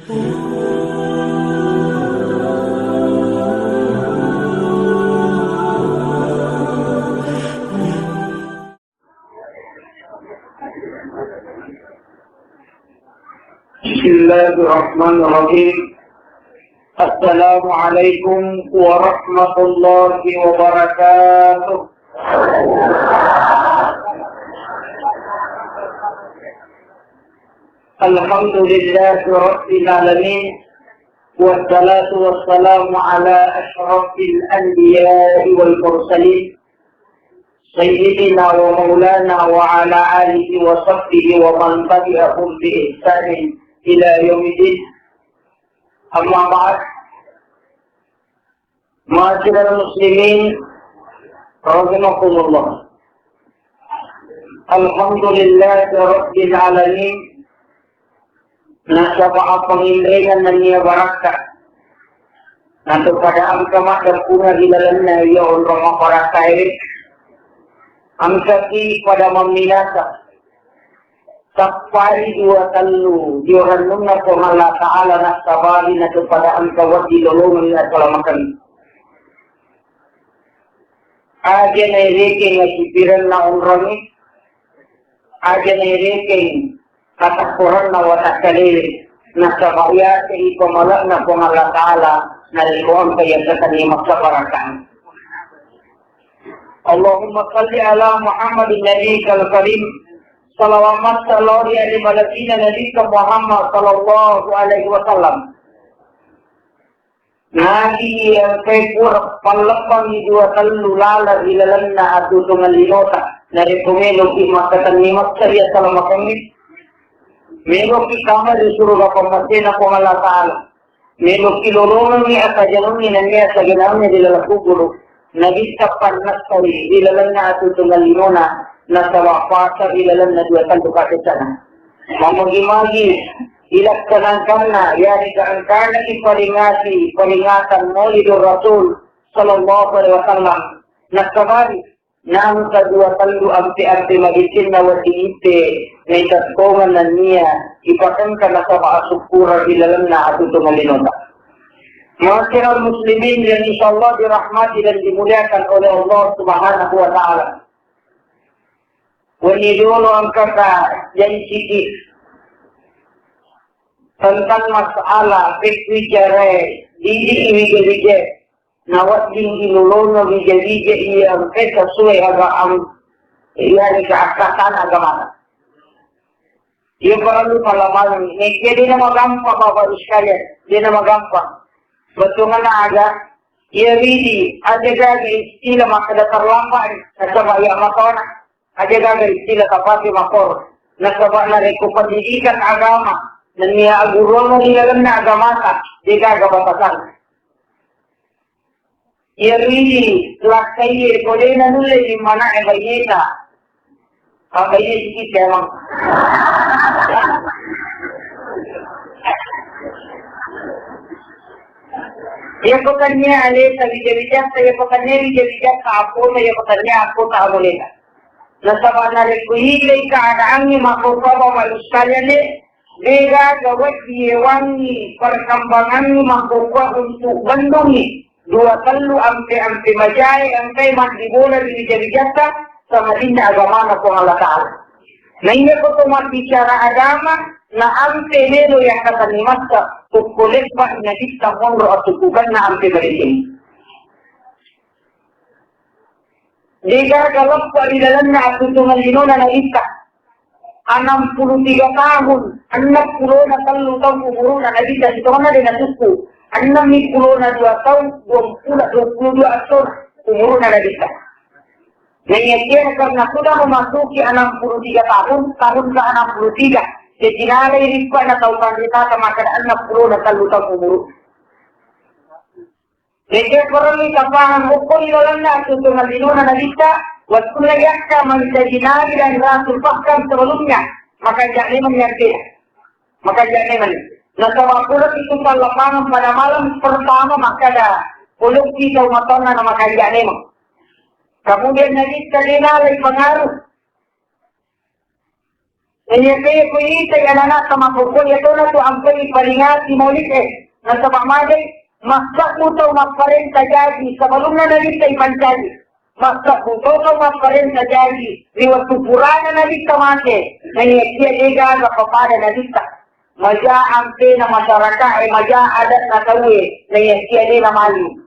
Bismillahirrahmanirrahim. Assalamualaikum warahmatullahi wabarakatuh. Alhamdulillahi rabbil alamin. Wassalatu wassalamu ala asyrafil anbiya'i wal mursalin. Sayyidina wa maulana wa ala alihi wa sahbihi wa man tabi'ahum bi ihsanin ila yaumiddin. Amma ba'd. Ma'asyiral muslimin rahimakumullah. Alhamdulillahi rabbil alamin. Nasyafa'a pangindringan na niya barakat. Nato pada ang kamat dan punga gilalan na iya orang mga barakat. Ang saki pada meminasa sapari dua talu dioran nunga po Allah Ta'ala na sabali na pada ang kawat dilolongan na salamakan. Aja na ireking na sipiran na unrami, aja na ireking katakuran na watak kalili na sabaya sa ipamala na po Allah Ta'ala na likuan kaya sa kanimak sa barakan. Allahumma salli ala Muhammadin nabiyikal karim. Salawamat salawat ali malakina nabiyika Muhammad sallallahu alaihi wasallam. Nagi ang kay pura palapang dua talu lala ilalan na adu tungal linota na rekomelo imakatan ni maksariya salamakami. Mego ki kamar disuruh pamasin ako Allah Ta'ala. Mego ki lolongan ni akajanong ni naniya sa ginamnya dilalakuguro. Nagista panas kali ilalan na adu tungal linona na tawafasa ilalan na dua talu kasana. Mamagi-magi ilaksanangkan na yari kaangkana peringatan Maulidur Rasul sallallahu alaihi wasallam na sabari nang kedua talu amti-amti magisin na wasiite na itatkongan na niya ipatangkan na sa maasukura ilalan na adu tungal linona. Ma'asyiral muslimin yang insyaallah dirahmati dan dimuliakan oleh Allah Subhanahu wa taala. Ini dulu ang kata yang sedikit tentang masalah fikri didi wije nawat ding ilulunga wije yang sesuai agama yang keasasan agama. Ia perlu pengalaman ini. Jadi nama gampang Bapak sekalian, dia nama gampang. Betul mana ada? Ia widi ada gagal istilah maka terlambat sama yang makona. Ada gagal istilah kapati makor. Nasabak na reko pendidikan agama dan niya agurong na nilalam na agama ka di kagabatasan. Ia widi lakay boleh na nulay di mana ay bayita. Ang bayita sikit emang. Ia pekannya alih sa bijak-bijak, saya pekannya bijak-bijak kapo, saya pekannya aku tak boleh. Nasabak na rekuhilay keadaan ni makupaba maluskanya ni, bega gawat diyewangi perkembangan ni makupa untuk bandungi. Dua talu ampe majai, ampe magdibola di bijak-bijak sama dinda agama na kung Allah Ta'ala. Na ini ko bicara agama, na ampe nero yang kata ni masa kukulit pa na dikta kongro at tukukan na ampe balikin. Jika kalau paridalan na at tutungan linona na ita 63 tahun 60 na talutang umuro na nagita ito na din natusko 60 na 2 tahun 22 asor umuro na nagita. Ngayon karena sudah memasuki 63 tahun ke 63 jadi nalai rin na tautan kita kemakan 60 na talutang umuro. Jadi perlu kapahan hukum ilalan na tutungan linona na kita waktu layaknya menjadi nabi dan rasul bahkan sebelumnya maka jangan mengerti maka jangan nasawakulat itu lapangan pada malam pertama maka ada puluk kita umatona na maka jangan kemudian nabi sekali nalai pengaruh Kaya ko ito, anak sa mapukul, ito na to ang palingat, simulit nasa pamagay, magsakuto magparenta jadi, sa balong na nalita ipansali, magsakuto magparenta jadi, liwat tupurana nalita mate, nangyakya liga sa papada nalita, maja ampe na masyarakat, maja adat na tawi, nangyakya nila mali.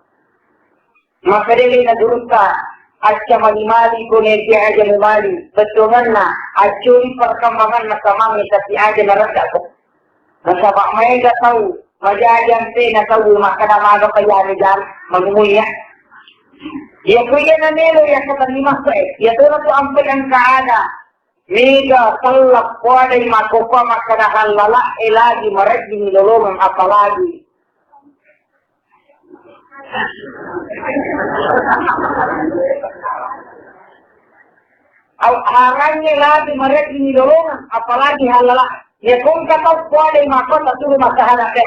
Makadali na duruka, at siya malimali ko na siya aja lumali. Betungan na, at yun perkembangan na kamang sa siya aja narada ko. Nasabak may gataw, majayang na tawo, makanamaga kaya ni Jan, magmuya. Ya kuya na nilo, ya sa tanimas ko ya to na to ang pinangkaana. Mega, talap, waday, makupa, makanahan lala, lagi marag, nilolongan, apalagi. Harangnya lagi mereka nidolongan, apalagi halala. Ya kung kataw po ay makot at tuloy masahanap ka.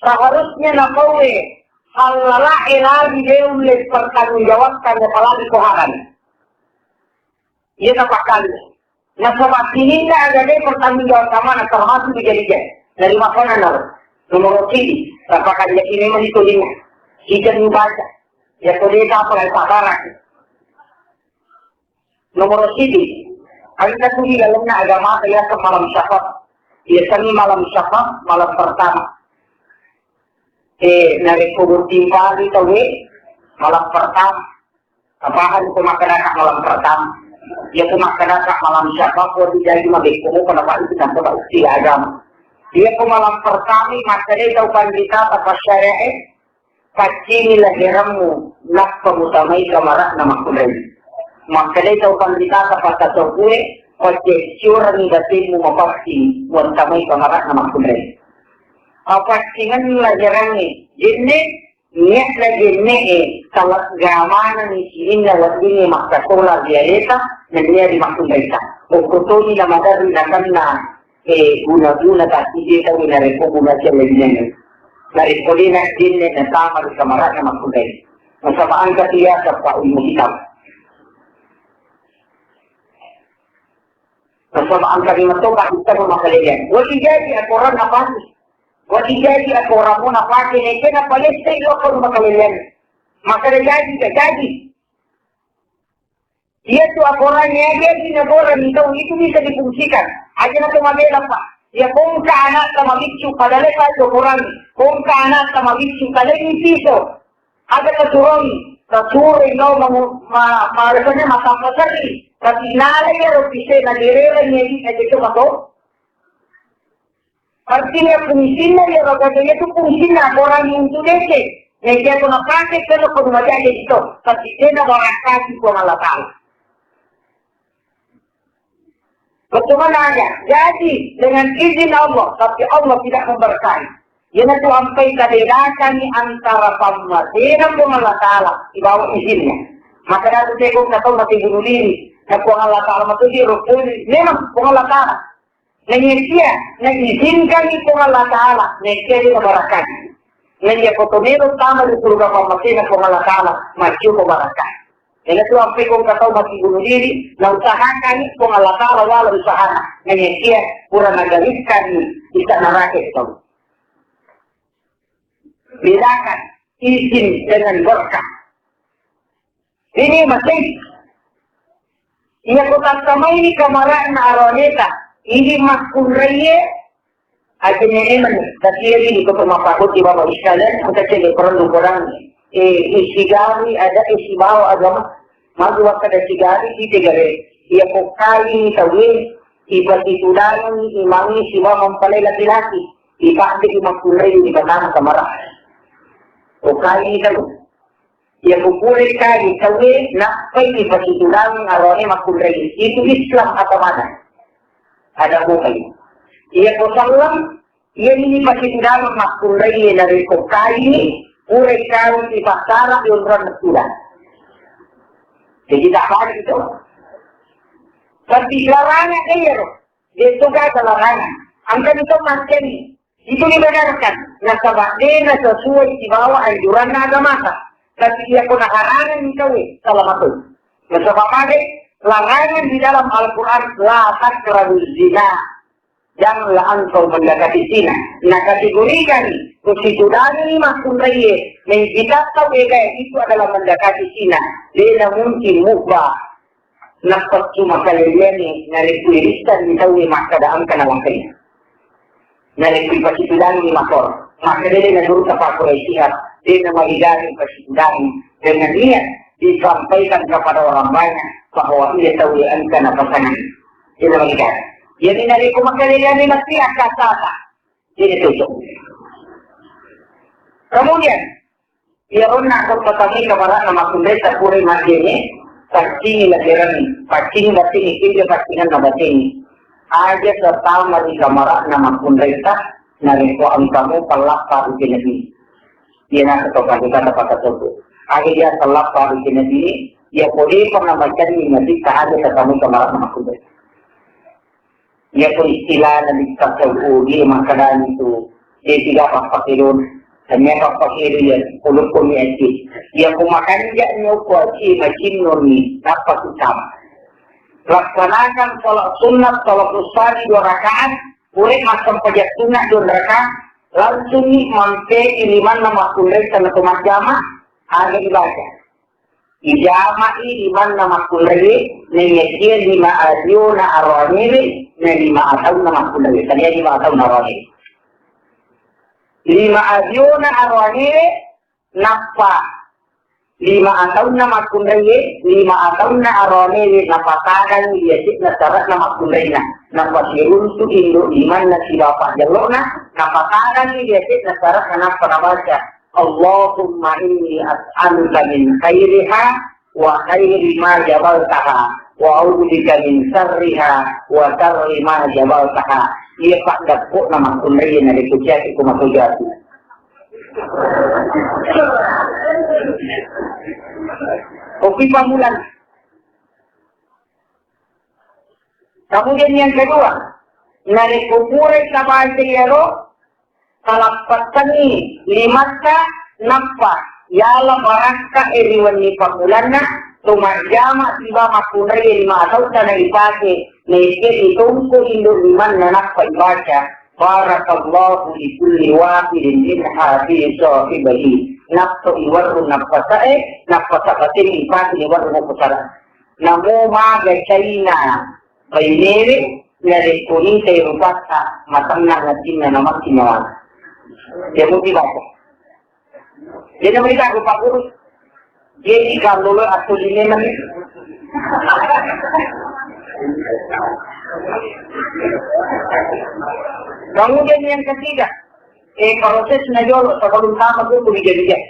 Seharusnya na kau halala lagi dia ulit pertanggung jawab karena apalagi koharan. Ia tak kali. Nasa sini na agad ay pertanggung jawab sama na termasuk dijadikan dari makanan naroon. Nomor 3, apakah dia kini menitulinya? Jika dibaca, ya kuliah apa yang sabaran. Nomor 3, kita tuh dalamnya agama ya ke malam syafaat. Biasanya malam syafaat, malam pertama. Dari kubur timpa di tahu malam pertama. Apaan itu masyarakat malam pertama? Ya itu masyarakat malam syafaat, kalau tidak mabek kumu kenapa itu sampai bukti agama. Dia ke malam pertama, maka dia tahu pandita apa syariat, kacini lahiramu, nak pemutamai kamarak nama kudai. Maka dia tahu pandita apa kata kue, kocek curang datimu mapakti, wantamai kamarak nama kudai. Apa singan lahirani, ini niat lagi ini, salat gamana ni sini lewat ini maka solar dialeta, dan dia dimaksud mereka. Ukutoni nama dari nakanna. Guna-guna kasi dito na republika siya legenda. Na republika din na tama sa kamarat na magkulay. Masamaan katiya sa paumuhitaw. Masamaan kami matuka kita mo makaliyan. Wali jadi ako rin na pati. Wali jadi ako rin mo na pati. Ito na palistay ako makaliyan. Makaliyan ka, jadi. Dia tu akoran niya ginagawa nito, itu bisa difungsikan. Aja na tumagela pa. Ya kung ka anak sa mabitsu kadale ka akoran, kung ka anak sa mabitsu kadale ni piso. Aga ka turun, kasuri no maresanya masapasari. Tapi nalay ya opise na direla niya di dito mato. Artinya fungsin na ya kaya itu fungsin na akoran yung tuleke. Kaya ko napakit ko na kung madali ito. Kasi na barakasi ko malatang. Bagaimana? Jadi dengan izin Allah, tapi Allah tidak memberkahi. Ia itu sampai kededakan antara pemati dan Allah Ta'ala di bawah izinnya. Maka dari itu saya tahu mati bunuh diri. Dan Allah Ta'ala itu dirukun. Memang Allah Ta'ala. Mengizinkan itu Allah Ta'ala. Mereka memberkahi. Yang kotonero tama di surga pemati dan Allah Ta'ala maju memberkahi. Kaya ito ang pikong kataw matigulong diri na usahakan kung Allah Ta'ala wala usahakan. Ngayon siya, pura nagalitkan isa na raket ito. Bilakan, izin dengan berkah. Ini masih. Ia kota sama ini kamaran na aroneta. Ini makulreye. Akhirnya ini kasi ini ko pumapakot di bawah iskalan. Ang kasi perlu kurang isigari ada isibaw agama magawa ka na sigari itigare iya ko kali tawin ipatitudan imangi siwa mampalay laki-laki ipandi imakulay di batang kamara o kali ito iya ko kulit kali tawin na kay ipatitudan arone makulay itu Islam atau mana ada bukay iya ko salam iya ini ipatitudan makulay na rin ko kali uray kawin ipasara yung ron nagsulat. Jadi tak ada itu. Tapi larangan kayo. Dito ka sa larangan. Ang ganito masken, itu dibenarkan. Nasabak din na sesuai di bawah anjuran na agama. Kasi iya ko nakarangan ikaw salamat ko. Nasabak larangan di dalam Al-Quran, la taqrabuz zina, janganlah engkau mendekati zina. Nah, kategorikan konstitusi maksud raya, yang kita tahu itu adalah mendekati zina. Dia mungkin mubah. Nafas cuma kalian ni narik kuiristan di tahu maka dalam kanawang kaya. Narik kuipasipulan ni makor. Maka dia naguru tapak kureisihat. Dia namagigari pasipulan dengan niat disampaikan kepada orang banyak bahwa ia tahu yang kana pasangan. Dia namagigari. Jadi narik kumakalian ni mesti akasasa. Jadi tutup. Kemudian, ia nak berpatami kepada nama kundesa puri marjini. Pacing lahiran, pacing batin itu dia pacingan nama batin. Aja serta mari kamar nama kundesa nari ko ang kamu pelak paru jenabi. Dia nak ketokan kita dapat tersebut. Aja dia pelak paru jenabi, dia boleh pernah baca ni nanti kahaja ketemu kamar nama kundesa. Dia pun istilah nanti kasau dia makanan itu dia tidak apa kirun. Hanya pakai dia kulit komisi. Dia kumakan dia nyukuaci macam nurni dapat utama. Laksanakan sholat sunat, sholat usari 2 rakaat, boleh macam pajak sunat 2 rakaat, langsung mampai iliman nama kulit dan tumas jama, ada dibaca. Ijama iliman nama kulit, nengekir 5 adio na arwaniri, na 5 atau nama kulit. Tadi 5 atau arwaniri. 5 adyona arwane napa 5 tahun na makundaye 5 tahun na arwane napatagan yasik na sarat na makundaye na pasirun su indo iman na silapak jalona napatagan yasik na sarat na nabaca Allahumma inni as'aluka min khairiha wa khairi ma jabaltaha wa a'udzubika min syarriha wa syarri ma jabaltaha. Ia pak dapuk nama kundaye na dikucai ku makujati. Kopi pamulan. Kemudian yang kedua, nari kupure kabantiyaro kalapatani limata nampa yala maraka eriwani pamulanna tumarjama tiba makundaye 5 tahun na ipake Neke itungku indo iman nanak paibaca barakallahu li kulli wahidin min hadhihi sahibihi nafsu iwaru nafsae nafsa batin ipati iwaru nafsara namo maga chaina bainere nare kuni te rupata matamna natinna namak tinawan demo dibaca jadi mereka rupa kurus jadi kalau atuline man kemudian yang ketiga, proses najol sebelum tamat itu dijadikan.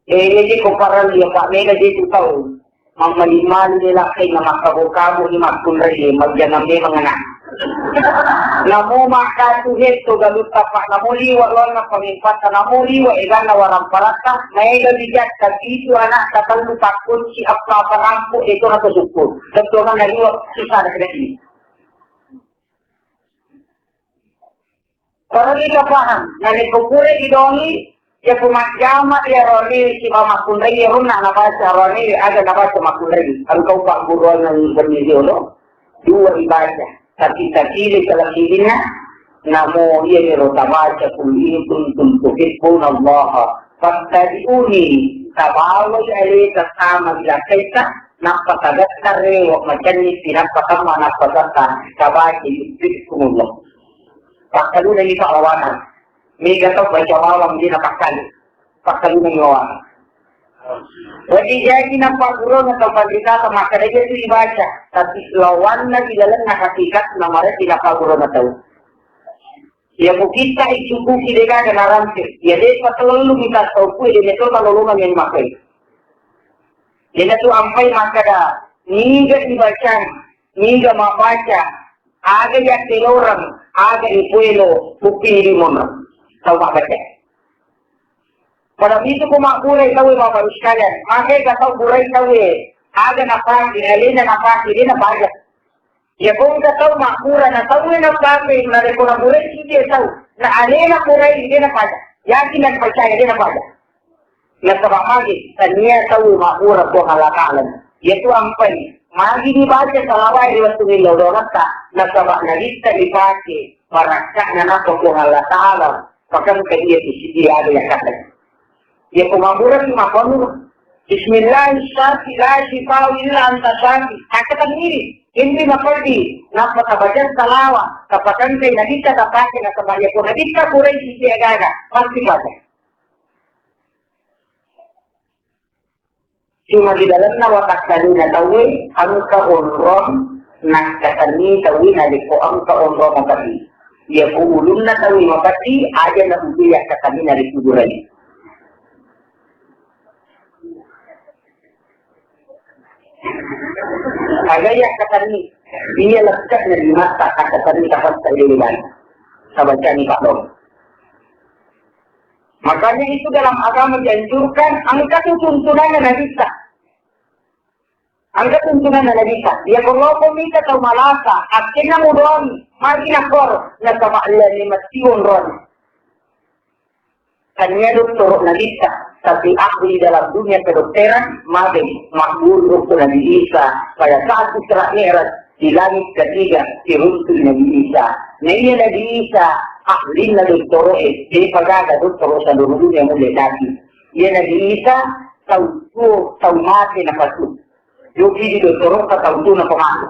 Jadi komparan dia Pak Mega dia tahu, mamaliman dia laki nama kabu ni makun rai magjanam dia mengenang. Namo maka tuhet to galut tapak namuli wa lorna pamipata namuli wa igana warang parata mega dijak itu anak katalu takun si apa parampu itu na syukur tentu na liwa susah dekat ini. Kalau kita paham, nani kupure idoni ya kumajama ya roni si mama kunrai runa na baca roni ada na baca makunrai. Engkau pak buruan yang bernidiolo dua ibadah. Tapi kalau dirinya, namo ia merotabaca kulli kuntum tuhibbuna Allah fattabi'uni tabawu alayka sama bila kaita napatadakkare wa majanni sinapakama napadatta tabaci yusbikumullah. Pakalu na ito awanan. May gato baca awam din napakali. Pakalu na awanan. Jadi jadi nampak guru atau pendeta maka dia itu dibaca, tapi lawannya di dalam hakikat namanya tidak guru tahu. Ya kita itu buki deka kena rancir. Ya dia selalu minta tahu dia itu kalau yang dimakai. Dia itu sampai maka dah niga dibaca, niga membaca, ada yang orang, ada di puelo, buki di mana, tahu baca. Pada itu kumakulay tahu Bapak sekalian. Makai kata burai tahu ada nafas di alina nafas di na baca. Ya kung kata makura na tahu na pakai na rekona burai dia tahu. Na alina burai dia na baca. Yakin dan percaya dia na baca. Na sabang lagi tania tahu makura ko halakalan. Yaitu ampai Magi dibaca salawat di waktu milodonata, nasabak nalista dipakai, marakak na napakong Allah Ta'ala, pakan kaya di ada yang kata. Ya kumabura si makono, Bismillahirrahmanirrahim, illa anta syafi. Kata ini, hindi maperdi, napakabajan salawat, kapakan kay nalista tapake na sabaya ko, nalista kuray si agaga, pasti baca. Cuma di dalam watak tadi na tawi ang kaonron nagkatani tawi na liko ang kaonron matati. Ia ulun na tawi matati aja na ubiyak katani na liko duray. Agaya katani dia lekat na limata katani kapan terlibat sabaca ni Pak Dom. Makanya itu dalam agama dianjurkan angka tuntunan na bisa. Angka tuntunan na bisa. Dia kalau komika atau malasa, akhirnya mudon, makin akor na kamala ni matiun ron. Kanya doktor na bisa, tapi ahli dalam dunia kedokteran, mabing makbul doktor na bisa. Pada saat terakhir di langit ketiga, si Rasul Nabi Isa. Nabi Nabi Isa ahli na doktor di pagada doktor sa dunia mulai lagi. Ia Nabi Isa tahu mati na patut. Yogi di doktor ka tahu na pematu.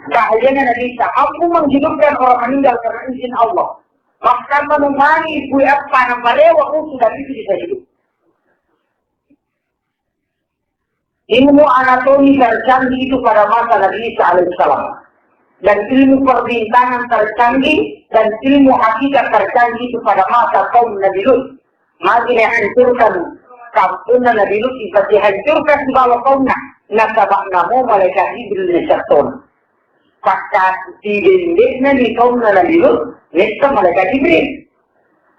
Bahayanya Nabi Isa, aku menghidupkan orang meninggal karena izin Allah. Bahkan menemani ibu apa yang balewa sudah bisa hidup. Ilmu anatomi tercanggih itu pada masa Nabi Isa alaihissalam. Dan ilmu perbintangan tercanggih dan ilmu hakikat tercanggih itu pada masa kaum Nabi Lut. Mari hancurkan kaum Nabi Lut, seperti hancurkan di bawah kaumnya. Nasabak namu malaikat Jibril disyaitan. Pakat didendeknya di kaum Nabi Lut, nesta malaikat Jibril.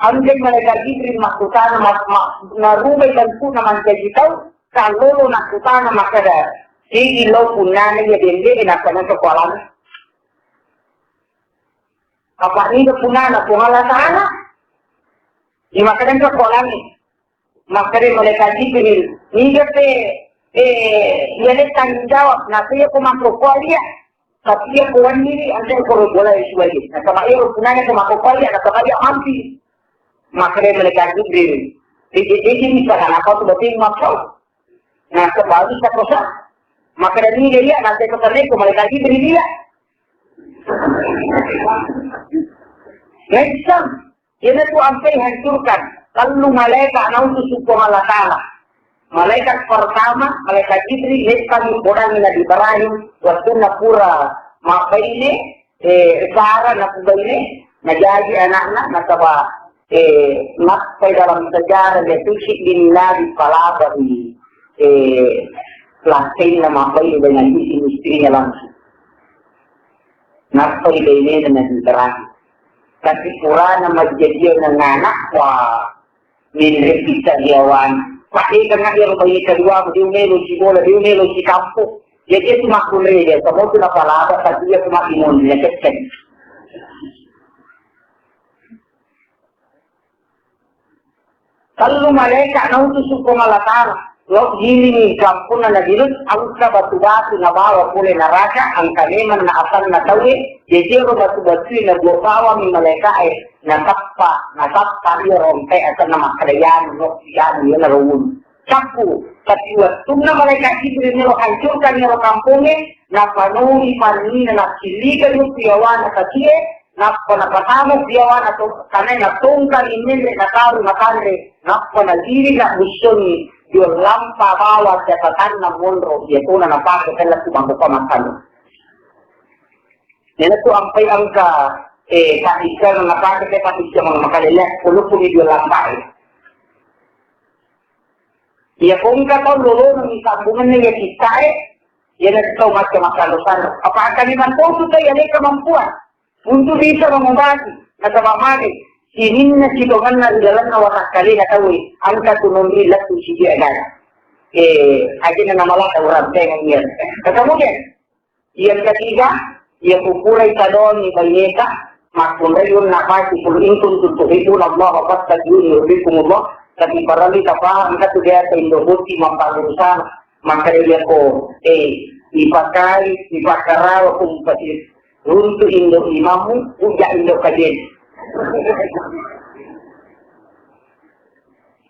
Ambil malaikat Jibril maksudnya narubay dan pun naman kaji tahu. Kalau nak utana makada, si ilo punane ya dende inakan ke kolam. Apa ni ke punana punala sana? Di makadan ke kolam ni, makade mereka Jibril. Ni kete ia tanggung jawab. Nanti aku masuk kuliah, tapi ia kuan diri anda kalau boleh sebagai. Nah kalau ia punane ke masuk kuliah, nah kalau dia mati, makade mereka Jibril. Jadi misalkan apa tu betul maksud? Nah, kembali ke kosa. Maka dari dia nanti keternik kembali lagi beri dia. Nexam, ini tu sampai hancurkan. Lalu malaikat nautu suku Allah Ta'ala. Malaikat pertama, malaikat Jibril, kami orang yang Ibrahim, waktu napura maka ini, Sarah nakuba ini, menjadi anak-anak, nasaba, nakai dalam sejarah, detusik bin Nabi Palabari. Lakin na makoy dengan istrinya langsung. Nakoy ini dengan terakhir. Tapi kurang na majadiyo ng anak wa nilipit sa diyawan. Pati ka nga yung bayi kedua, di umelo si bola, di umelo si kampo. Jadi sumakulay dia, semua tu na palabas at dia sumakimun niya cek. Kalau malaikat nautus ko malatara. Lo hili kampung na nagilot, ang sa batu-batu na bawa pulay na raja, ang kaliman na asal na tawi, jejero batu-batu na bukawa mi malaikat nasakpa niya rompe at na makalayan, yan na roon. Sapu, katiwat, na malaikat Jibril nilo hancurkan nilo kampungnya, na panungi panini na naksiligan yung piyawan na katiye, na panapatamo piyawan atau kanay na tungkan inile na karu na kanre, na panagiri na gusto ni yung lampa bawat catatan ng mundo, yun na napasok sila sa pamakan. Yan ito ang payangka, kaisya na napasok sa kaisya mga makalilek, pulupun yung lampa. Ya kung ka lolo ng isambungan na kita yan ito macam-macam. Apakah kaliman po ito yan ay kamampuan? Untuk bisa mengobati, natabamani, Sinin na silungan na dalam na watak kali na tawi, ang katunumri lahat si dia agad. Aja na namalak ang rabte ng iyan. Kemudian, yang ketiga, yang pukulay sa doon ni Balyeta, makunday yun na pati, kung intun tutuhidun Allah, patat yun, yubikumullah, Tapi barangkali kapal kita tu dia Indobuti mampalurusan maka dia ko ipakaraw kung pati runtu Indo imamu uja Indo kajen.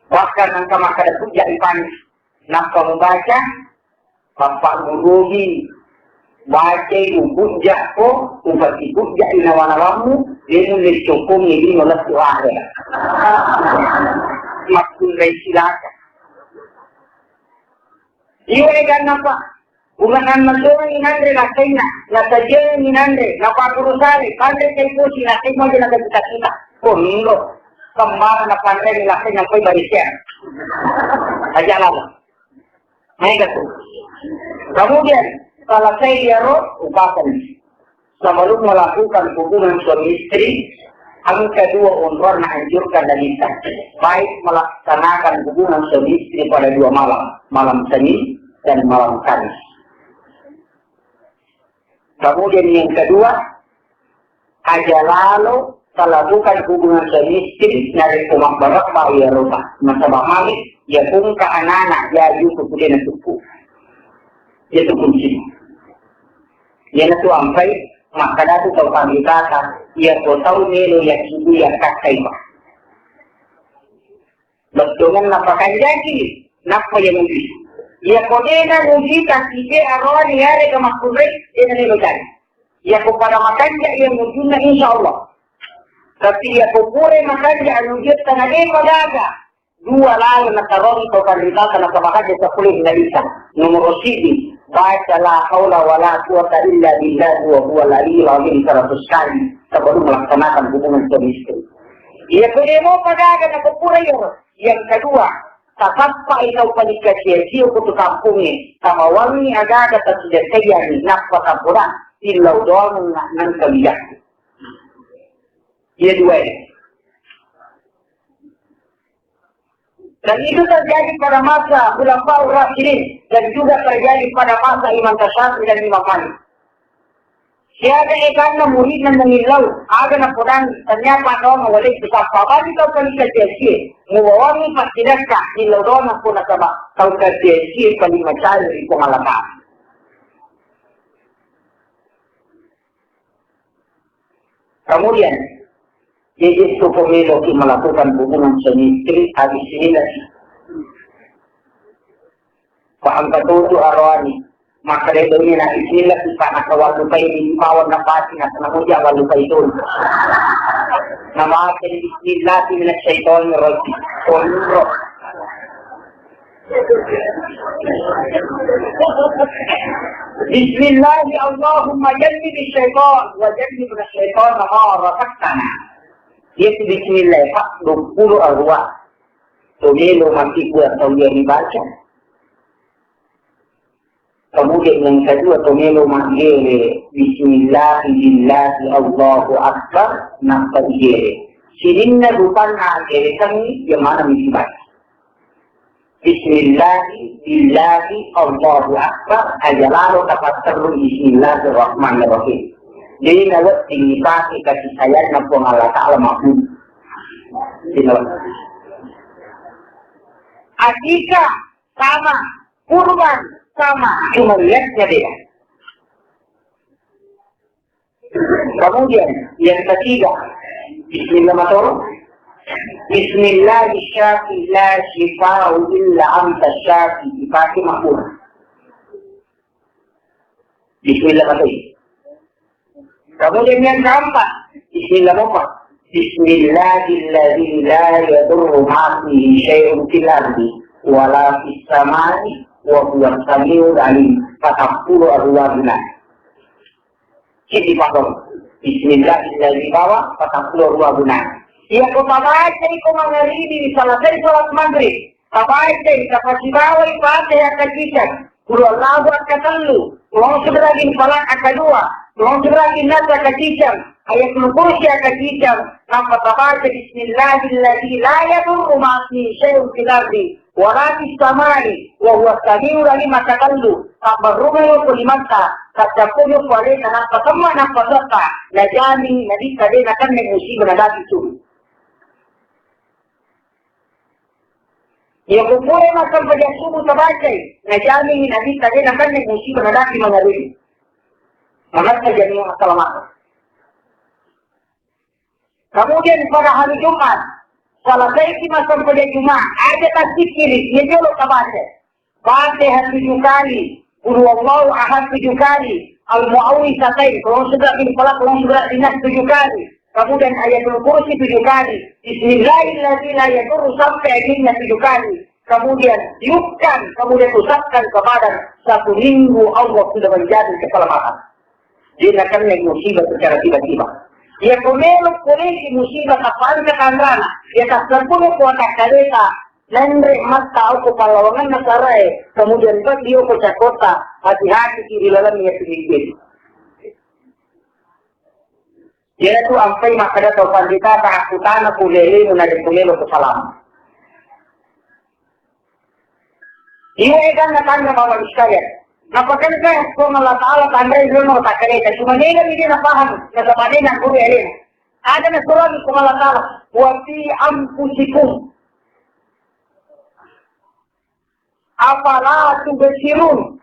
Bahkan ang kamakada uja ipan napa membaca bapak murugi baca uja ko upati uja inawanalamu dia nulis cukup ini nolas tuare. Maksud dari silakan. Iwan kan napa? Bukan mandor inandre la kena, la tajer inandre, la pakurusare, kandre kay po sila kay mo na kita. Pondo, kembang na pandai la kena koy barisya. Aja lah. May gato. Kemudian selesai diaro upakan. Sebelum melakukan hubungan suami istri, yang kedua umroh anjurkan dan minta baik melaksanakan hubungan suami istri pada 2 malam, malam Senin dan malam Kamis. Kemudian yang kedua, aja lalu melakukan hubungan suami istri dari rumah barat Pak ya rumah masabah malik ya pun ke anak-anak ya juga kemudian suku itu kunci. Yang itu sampai maka datu kau kami kata ia kau tahu melo yang ibu yang kakai pak. Betulnya nampakan jadi napa yang uji. Ia kau dena uji kasih dia arwah ni hari kemaksudet dia ni berjaya. Ia kau pada makan dia yang ujinya insya Allah. Tapi ia kau pure makan dia uji tanah dia pada 2 lalu nakaron kau kami kata nampakan dia sepuluh tidak bisa. Nomor sini. Baca la haula wala quwata illa billah wa huwal aliyyul azim 100 kali sebelum melaksanakan hubungan suami istri. Ia kedemo pada na kupurayo. Yang kedua, tatapa ikaw panikah siya kutu kampungnya sama wangi aga tidak kaya ni nakpa kampura ilaw doang ng kaliyak. Ia dua ini. Dan itu terjadi pada masa Khulafaur Rasyidin dan juga terjadi pada masa Imam Syafi'i dan Imam Malik. Siapa ikan na murid na nangilaw, aga na punan ternyata doon mawalik sa papan ikaw kalikasiyasi, muwawangi pasinas ka, ilaw doon ang punat sa kalikasiyasi palimasyal ito malaka. Kemudian, jadi pemilu melakukan hubungan suami istri habis ini lagi. Paham betul arwani. Maka dia dunia nak isnilah kita nak kawal lupa ini bawah nafasi nak nak ujar kawal lupa itu. Nama jadi bismillah min syaitan rajim. Kontrol. Bismillah Allahumma jannib syaitan wa jannib syaitan ma razaqtana. Yaitu bismillah Pak 20 arwah. Tumelo masih buat tahu dia dibaca. Kemudian yang kedua tumelo manggil bismillah billahi Allahu akbar nampak dia. Sirinna bukan agak kami yang mana mesti baca. Bismillah billahi Allahu akbar aja lalu dapat terus bismillahirrahmanirrahim. Jadi nawat tinggi kasih sayang nampu Allah Ta'ala mahmud. Akikah sama, kurban sama, cuma lihatnya dia. Kemudian yang ketiga, Bismillahirrahmanirrahim. Bismillah syafi la shifa'u illa anta syafi dipakai mahmud. Bismillahirrahmanirrahim. Kemudian yang keempat, Bismillahirrahmanirrahim. Bismillahilladzi la yadurru ma'asmihi syai'un fil ardi wa la fis samai wa huwas samiul alim. Fataqulu arwahuna. Jadi paham. Bismillahilladzi bawa fataqulu arwahuna. Ia ko babaca ko mangaridi salah salat maghrib. Babaca kapag bawa Fatihah kajikan. Kulo Allahu akatallu. Kulo seberagin palak akadua. Kulo seberagin nasa kajikan. Ayat nukursi akajikan. Nampak babaca Bismillahilladzi la yadurru ma'asmihi syai'un fil ardi wa la fis samai wa huwas samiul alim akatallu. Tabarrumayo kulimanta katapuyo pale na napatama napasata na jami nadika de na kan musibah na dati tu. Ya kumpulin macam pada subuh terbaca. Najami nabi tadi nakan musibah nadaki mengaruni. Mana saja ni masalah mata. Kemudian pada hari Jumat, selesai macam pada Jumat, ada tasbih kiri, dia jolok terbaca. Fatihah 7 kali, Qul huwallahu ahad 7 kali, Al-Mu'awwidhatain, kalau sudah bin Falaq, kalau sudah dinas 7 kali. Kemudian ayatul kursi 7 kali. Bismillahirrahmanirrahim la yadurru sampai akhirnya 7 kali. Kemudian tiupkan, kemudian usapkan kepada 1 minggu Allah sudah menjadi keselamatan. Dia akan musibah secara tiba-tiba. Dia kumelok polisi musibah kapal ke kandrana. Dia tak terpunuh kuasa kereta. Nendre mata aku palawangan nasarai. Kemudian dia ke Cakota. Hati-hati di dalamnya sedikit. Dia tu ampai makada tau pandita tak akutana kulele menari kumelo kesalam. Ia kan nakanda bawa sekalian. Napakan kan kung Allah Taala tandai dulu tak kereta. Cuma dia dia nak faham kesabaran nak guru elin. Ada na surah kung Allah Taala wa fi anfusikum. Afala tubsirun.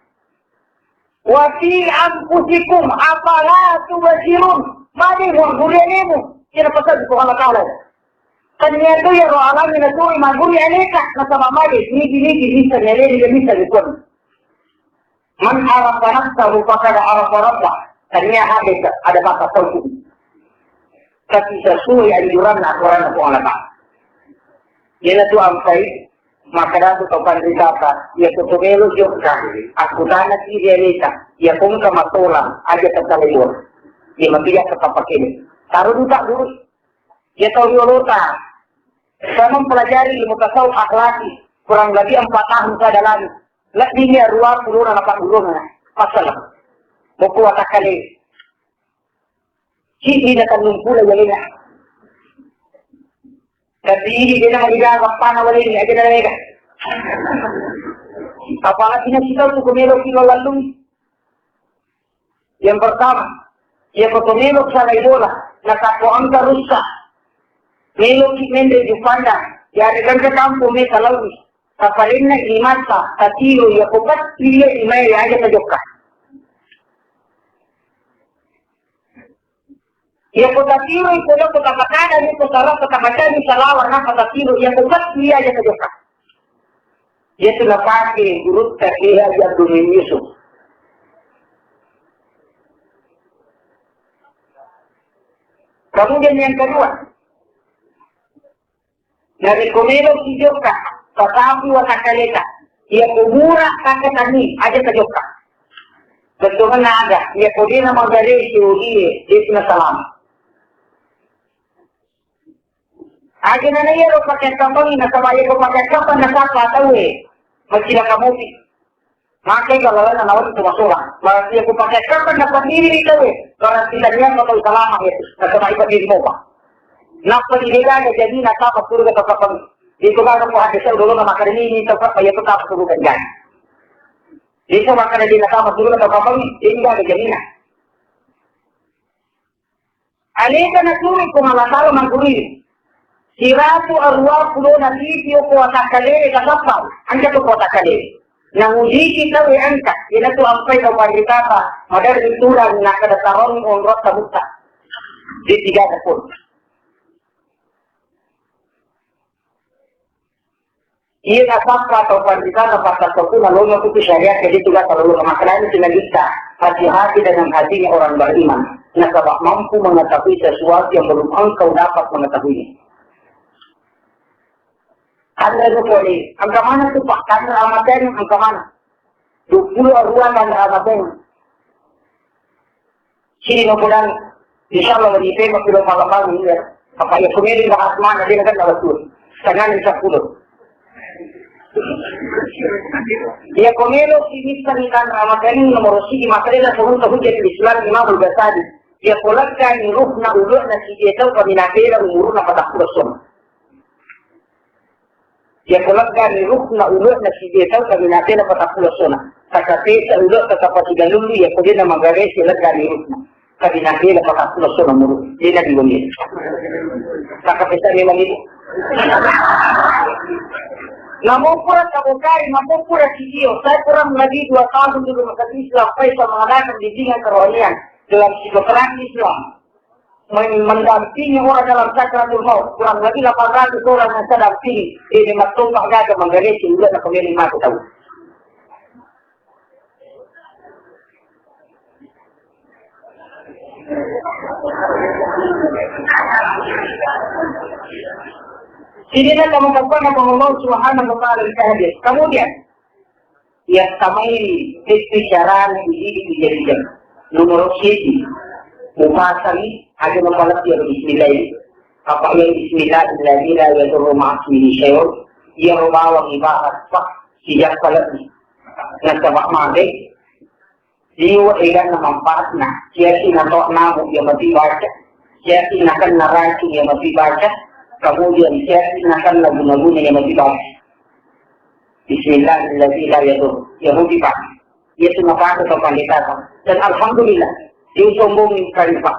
Wa fi anfusikum afala tubsirun. Mari guru elimu. Kira pasal kung Allah Taala. Kanya tu ya roh alam ni tu imam guru elika nasaba mari ni bisa elin dia bisa dikon. Man arafa nafsahu faqad arafa rabbah. Tanya habis ada bahasa tauhid. Tapi sesuai anjuran aturan Allah Taala. Ia tu ampai maka dah tu kapan dikata ia kutubelo jokka aku dana ti dia leta ia pun ka matola aja terkalewor. Ia matiya ka papakin. Taruh duta guru. Ia tahu lota. Saya mempelajari ilmu tasawuf akhlaki kurang lebih 4 tahun saya dalami. Lebihnya 20 na 40 na pasal. Buku atakali. Hindi na tanumpula wali na. Kasi hindi din na magigagap pa na wali niya. Aja na nega. Apalagi na sitaw tu kumelo kilo lalung. Yang pertama, ia kumelo sa laibola. Nakakuang ka rusa. Melo kimende jupanda. Yari kan ka kampo me sa lalung. Kapalin na imasa, tatilo, ya kupat, pilih imay, aja sa jokka. Ya kutatilo, ikulo, kutapakana, kutara, kutamatani, salawar, na katatilo, ya kupat, pilih aja sa jokka. Ya tunapake, urut, kakiha, ya dumin Yusuf. Kemudian yang kedua, dari komelo si jokka. Tetapi watakaleta, ia kumura kakek tani aja terjokka. Betul mana ada, ia kodina magari siuhi di sini salam. Aja nana ia ro pakai kampung ina sabaya ko pakai kapan na sapa tahu masih kamu pi. Makai kalau nana nawat itu masalah. Kalau ia ko pakai kapan na pandiri itu kalau tidak niat atau salam itu, sabaya ko diri mo pa. Nak pendidikan jadi nak apa surga atau kapan. Dito ba po hati sa ulo na makarini ito pa payato tapos tulugan yan. Dito makarini na tapos tulugan ito kapag hindi ka ganina. Alika na tuloy kung alatalo ng guri. Siratu arwa pulo na sitio po atakalere kasapaw. Anga to po atakalere. Nanguji kita angka. Ina to ampay na pagkitata. Madar itulang na kadatarong onrot sa buta. Di 3 po. Ia nasabka atau pandita dapat tertentu lalu mengikuti syariat jadi juga terlalu masalah ini kita hati-hati dengan hatinya orang beriman. Nasabah mampu mengetahui sesuatu yang belum engkau dapat mengetahuinya. Anda itu boleh. Angka mana tuh Pak? Karena amaten angka mana? 20 ruang anda amaten. Sini nopodan. Insyaallah di tema film malam ini ya. Apa ya kumiri bahas mana dia kan dalam tur. Tangan 10. Ya komelo sinistan ikan ramadhan nomor si masalah sebelum tahujud Islam Imam Al-Ghazali. Ya polakkan ruhna ulukna si dia tahu paminatela umuruna pada kuloson. Ya polakkan ruhna ulukna si dia tahu paminatela pada kuloson. Sakate sa uluk tetap pada lulu ya kodina magare sila kani ruhna. Paminatela pada kuloson umur. Dia lagi bumi. Sakate sa memang itu. Namupura kabukari, namupura sidio. Saya kurang lagi 2 tahun dulu masuk Islam. Saya mengadakan bimbingan kerohanian dalam psikoterapi Islam. Mendampingi orang dalam sakratul maut. Kurang lagi 800 orang yang saya dampingi. Ini matungkak gaga menggarisi udah nak kembali mati tahu. Inilah kamu katakan Allah Subhanahu wa taala hadir. Kemudian yang sama ini bicara ini jadi nomor siji mufasali ada membalas dia bismillah. Apa yang bismillah alladzi la yadurru ma'asmihi syai'un yang membawa ibarat sah sejak salatnya. Nah sebab made jiwa ikan memanfaatnya. Siapa nak namu yang mesti baca. Siapa nak narasi yang mesti baca. Kemudian siapa akan lagu-lagunya yang lebih baik. Bismillahirrahmanirrahim yang lebih baik. Ia cuma pakai kepanitan. Dan alhamdulillah, dia sombongin kalifah.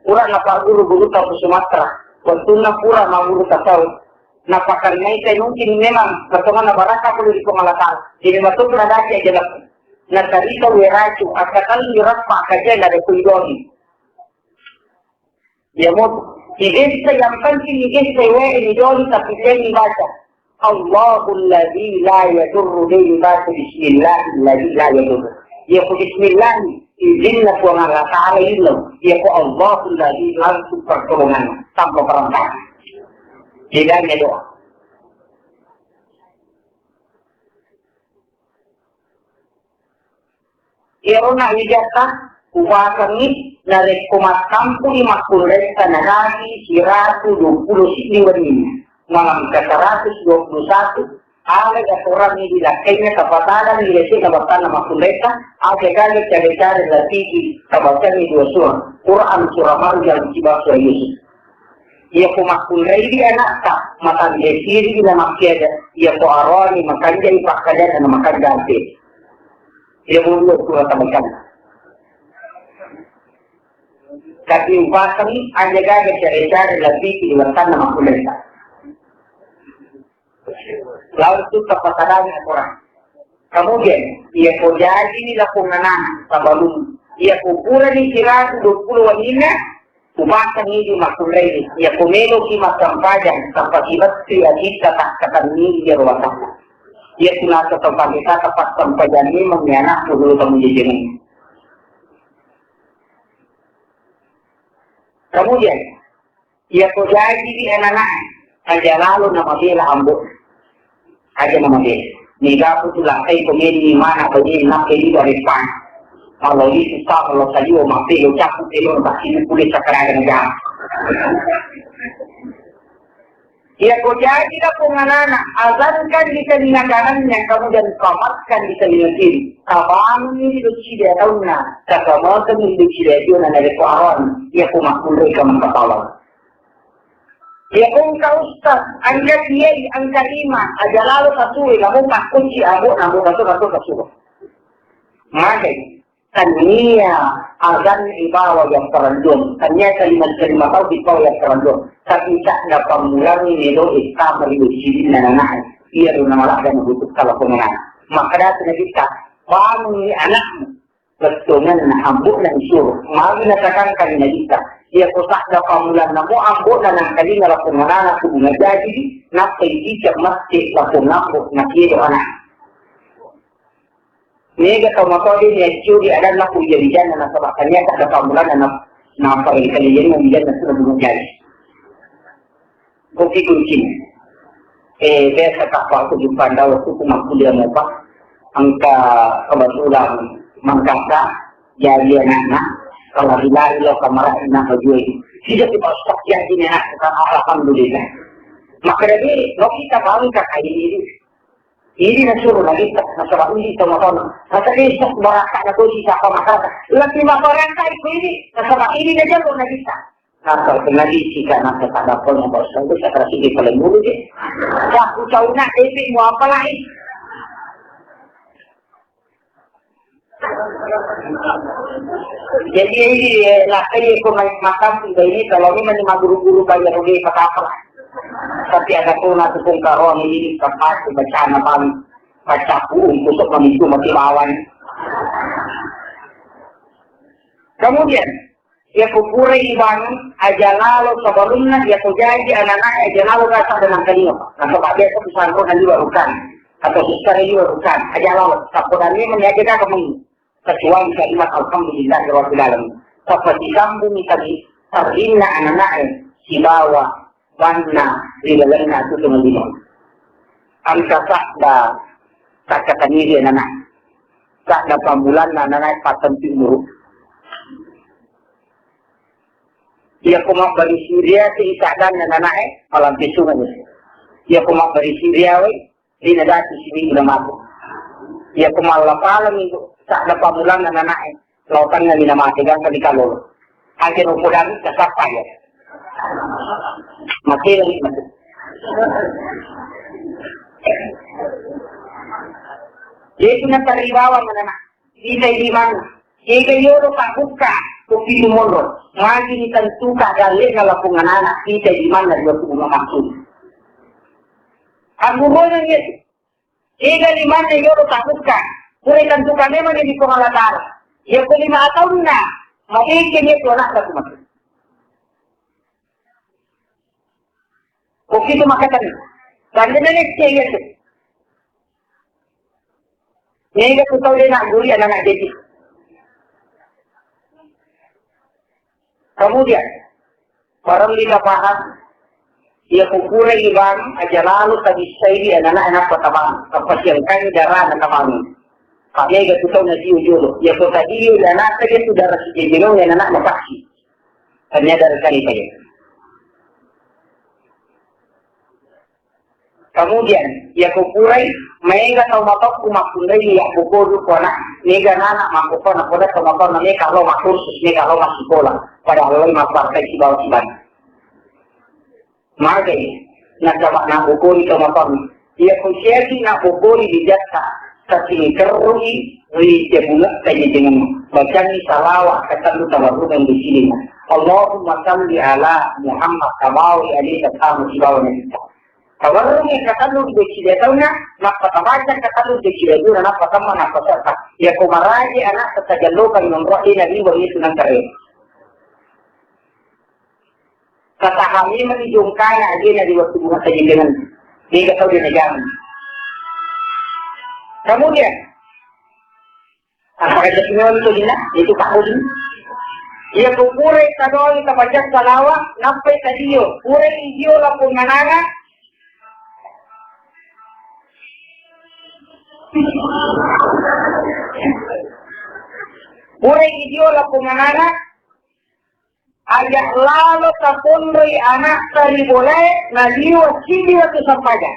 Pura napa guru-guru tahu Sumatera. Waktu na pura na guru tahu. Napakan naik mungkin memang pertemuan baraka perlu dipengalatan. Jadi waktu berada aja jelas. Na tarika weracu akan dirapa kajian dari kuidoni. Dia mau Igesta yang penting igesta ini dulu tapi dia baca Allahul ladzi la yadurru bi baca bismillah alladzi la yadurru. Ya bismillah izinna ku Allah Taala ilmu. Ya Allahul ladzi langsung pertolongan tanpa perantara. Jadinya doa. Irona ijazah Upasani dari kumat kampung 50 tanahari siratu 20 ini malam ke 121 ada aturan ini dilakainya kapataran dilesi kapatan 50 ada kali cari-cari latih kapatan ini 2 surah Quran surah Maryam tiba surah Yusuf ia kumat kulai anak tak matan desiri bila makiada ia ko arwani makan jadi pakada dan makan ganti ia mulut surah tabakan tapi upasan ada gaya cara-cara lebih dilakukan nama kuleta. Lalu itu kepataran orang. Kemudian ia ko jadi dilakukan sebelum ia kumpul di kira 20 wanita upasan ini makulai ia kumelo ki masampajan sampai ibati adita tak katani dia ruwata. Ia sudah tempat kita tempat sampajan ini mengianak dulu kemudian. Kemudian, ia ko jadi di anak aja lalu nama dia ambut, aja nama dia. Niga aku tulang kai pemili mana bagi nak ini dari pan. Kalau ini susah kalau saya mati ucap itu tak ini kulit sekarang negara. Ia ko jadi dah penganak azankan di telinga kanannya kemudian kamatkan di telinga kiri. Kapan ini lucu dia tahu na, kapan ini lucu dia juga na dari kawan. Ia ko makulay ka mengkatawa. Ia ko kaustad angkat dia angkat 5 aja lalu kasui kamu kunci abu namu kasih. Maka tania azan ibawa yang terendam tanya kalimat tahu ibawa yang terendam tapi tak dapat mengulangi nilo Islam beribu sini anak ia runamalah dan butuh kalau pengenal maka dah kita bangun anakmu betulnya ambuk dan suruh mari natakan kalinya kita ia kosak dapat mulan namu ambuk dan kali kalau pengenal aku mengaji nak pergi ke masjid lakukan ambuk nak dia anak Nega tomato ini curi ada nak ujian dan nasabakannya tak ada pamulan dan nampak ini kali ini ujian dan sudah bunuh jari. Kopi kucing. Saya tak waktu jumpa anda waktu kumaku dia muka angka kebetulan mangkasa jadi anak kalau hilal lo kamar anak baju ini tidak dipasok jadi anak alhamdulillah. Maka dari lo kita bawa kakak ini. Ini nasuruh lagi tak masalah ini teman-teman. Masa ini merasa nak uji siapa masalah. Lagi orang saya ini masalah ini saja lo nak bisa. Nakal kenali jika nak tak ada pun yang bos itu saya kasih di paling dulu je. Wah, kau nak ini mau apa lagi? Jadi ini lah saya ikut makam ini kalau ini memang guru-guru bayar rugi apa. Tapi ada kuna tukung karuan ini kapal bacaan apa baca untuk memicu motivawan. Kemudian ia kupure ibangun aja lalu sebelumnya dia terjadi anak-anak aja lalu rasa dengan kelima. Atau pak dia pesantren dan juga bukan atau sekarang juga bukan aja lalu. Sapudan ini menyajikan kamu kecuali kalimat alhamdulillah rabbil alamin. Seperti kamu tadi terhina anak-anak si bawa warna di dalamnya itu dengan lima. Angka sakda tak kata diri anak-anak. Sakda pambulan anak-anak paten timur. Ia kumak bari Syria si keadaan anak-anak malam pisungan itu. Ia kumak bari Syria di negara sini sudah mampu. Ia kumak lapalan itu sakda pambulan anak-anak lautan yang tidak mati kan ketika lolo. Akhir ukuran kesapa ya. Mati lagi mati. Dia punya teribawa anak-anak. Kita di mana? Jika yoro tak buka. Kopi mundur, lagi ditentukan dalil kalau anak kita di mana dia punya maksud. Aku boleh gitu. Jika di mana dia takutkan, boleh tentukan memang di pengalaman. Ya kelima tahun nak, makin itu anak satu maksud. Kopi itu makan. Dan dia next gitu. Ini kita tahu dia nak guri anak jadi. Kemudian, orang lila paham, ia kukure ibang aja lalu tadi saya anak-anak pertama, kepasiankan darah anak kami. Kami agak tutau nasi ujulu, ia kota diri anak saja sudah rasi jejilong dan anak mapaksi. Hanya dari kali saja. Kemudian, ia kukurai, mereka tahu matok kumakundai ia kukuru kona, nega anak makukon, aku dah tahu matok mereka kalau makursus, mereka kalau masuk sekolah. Padahal lima partai di bawah siban. Maka nak coba nak bukuri ke motor. Ia konsiasi nak bukuri di jasa. Kasih kerui di jebulak saja dengan bacaan salawat kata lu tawaru dan di sini. Allahumma salli ala Muhammad kawawi alaihi wasallam di bawah kita. Tawaru ni kata lu di sini tahunya nak baca kata lu di sini dulu nak pertama nak peserta. Ia kumaraji anak tetajallukan memrohi nabi bagi sunan karim. Kata kami menunjukkan lagi dari waktu bukan saja dengan dia tahu dia negara. Kemudian, apa kata semua itu dina itu kahun. Ia kupure kadoi kapajak salawat napai tadiyo. Pure idio la pungananga. Pure idio la pungananga. Ajak lalu kapundri anak tadi boleh naliwa sini waktu sampaikan.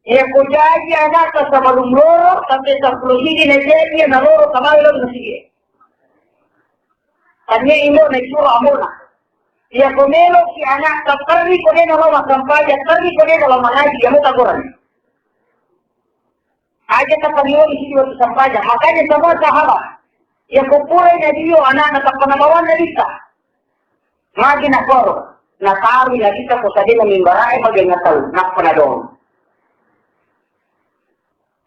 Ia kujaji anak sebelum loro sampai 10 sini najeti na loro kembali lagi sini. Tanya ini nak surah amuna. Ia kumelo si anak terpergi kone nalo sampaikan terpergi kone nalo mengaji dia muka kurang. Ajak terpergi di sini waktu sampaikan. Makanya semua sahabat. Yang kupure na diyo anak na panabawan na lista. Magi na koro. Natawi na lista ko sa din na mimbaray bagay na talo. Nakpanadong.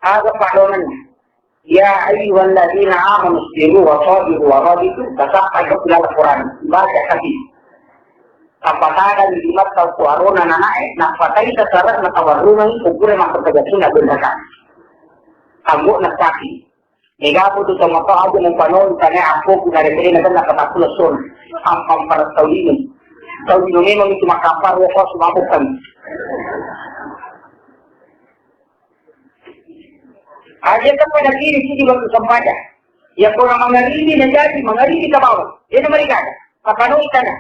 Aga padonan niya. Ya ayyuhal ladhina amanu isbiru wa sabiru wa rabitu. Kasakay ko sila Al-Quran. Baca kasi. Kapatagan di limat tau kuarona na nae. Nakpatay sa sarat na tawarungan. Kupure makapagasin na bundakan. Kambo na saki. Ega po ito sa mga ago ng panon, kanya ako kung narepere na ganda katapulason, ang pamparat tawinin. Tawinin memang itu makampar, wako sumabukan. Aja ka pa nagiri, sige ba ito sampaya? Yan po ang mga rini na dati, mga rini ka bawal. Yan ang marikada, kapanon ka na.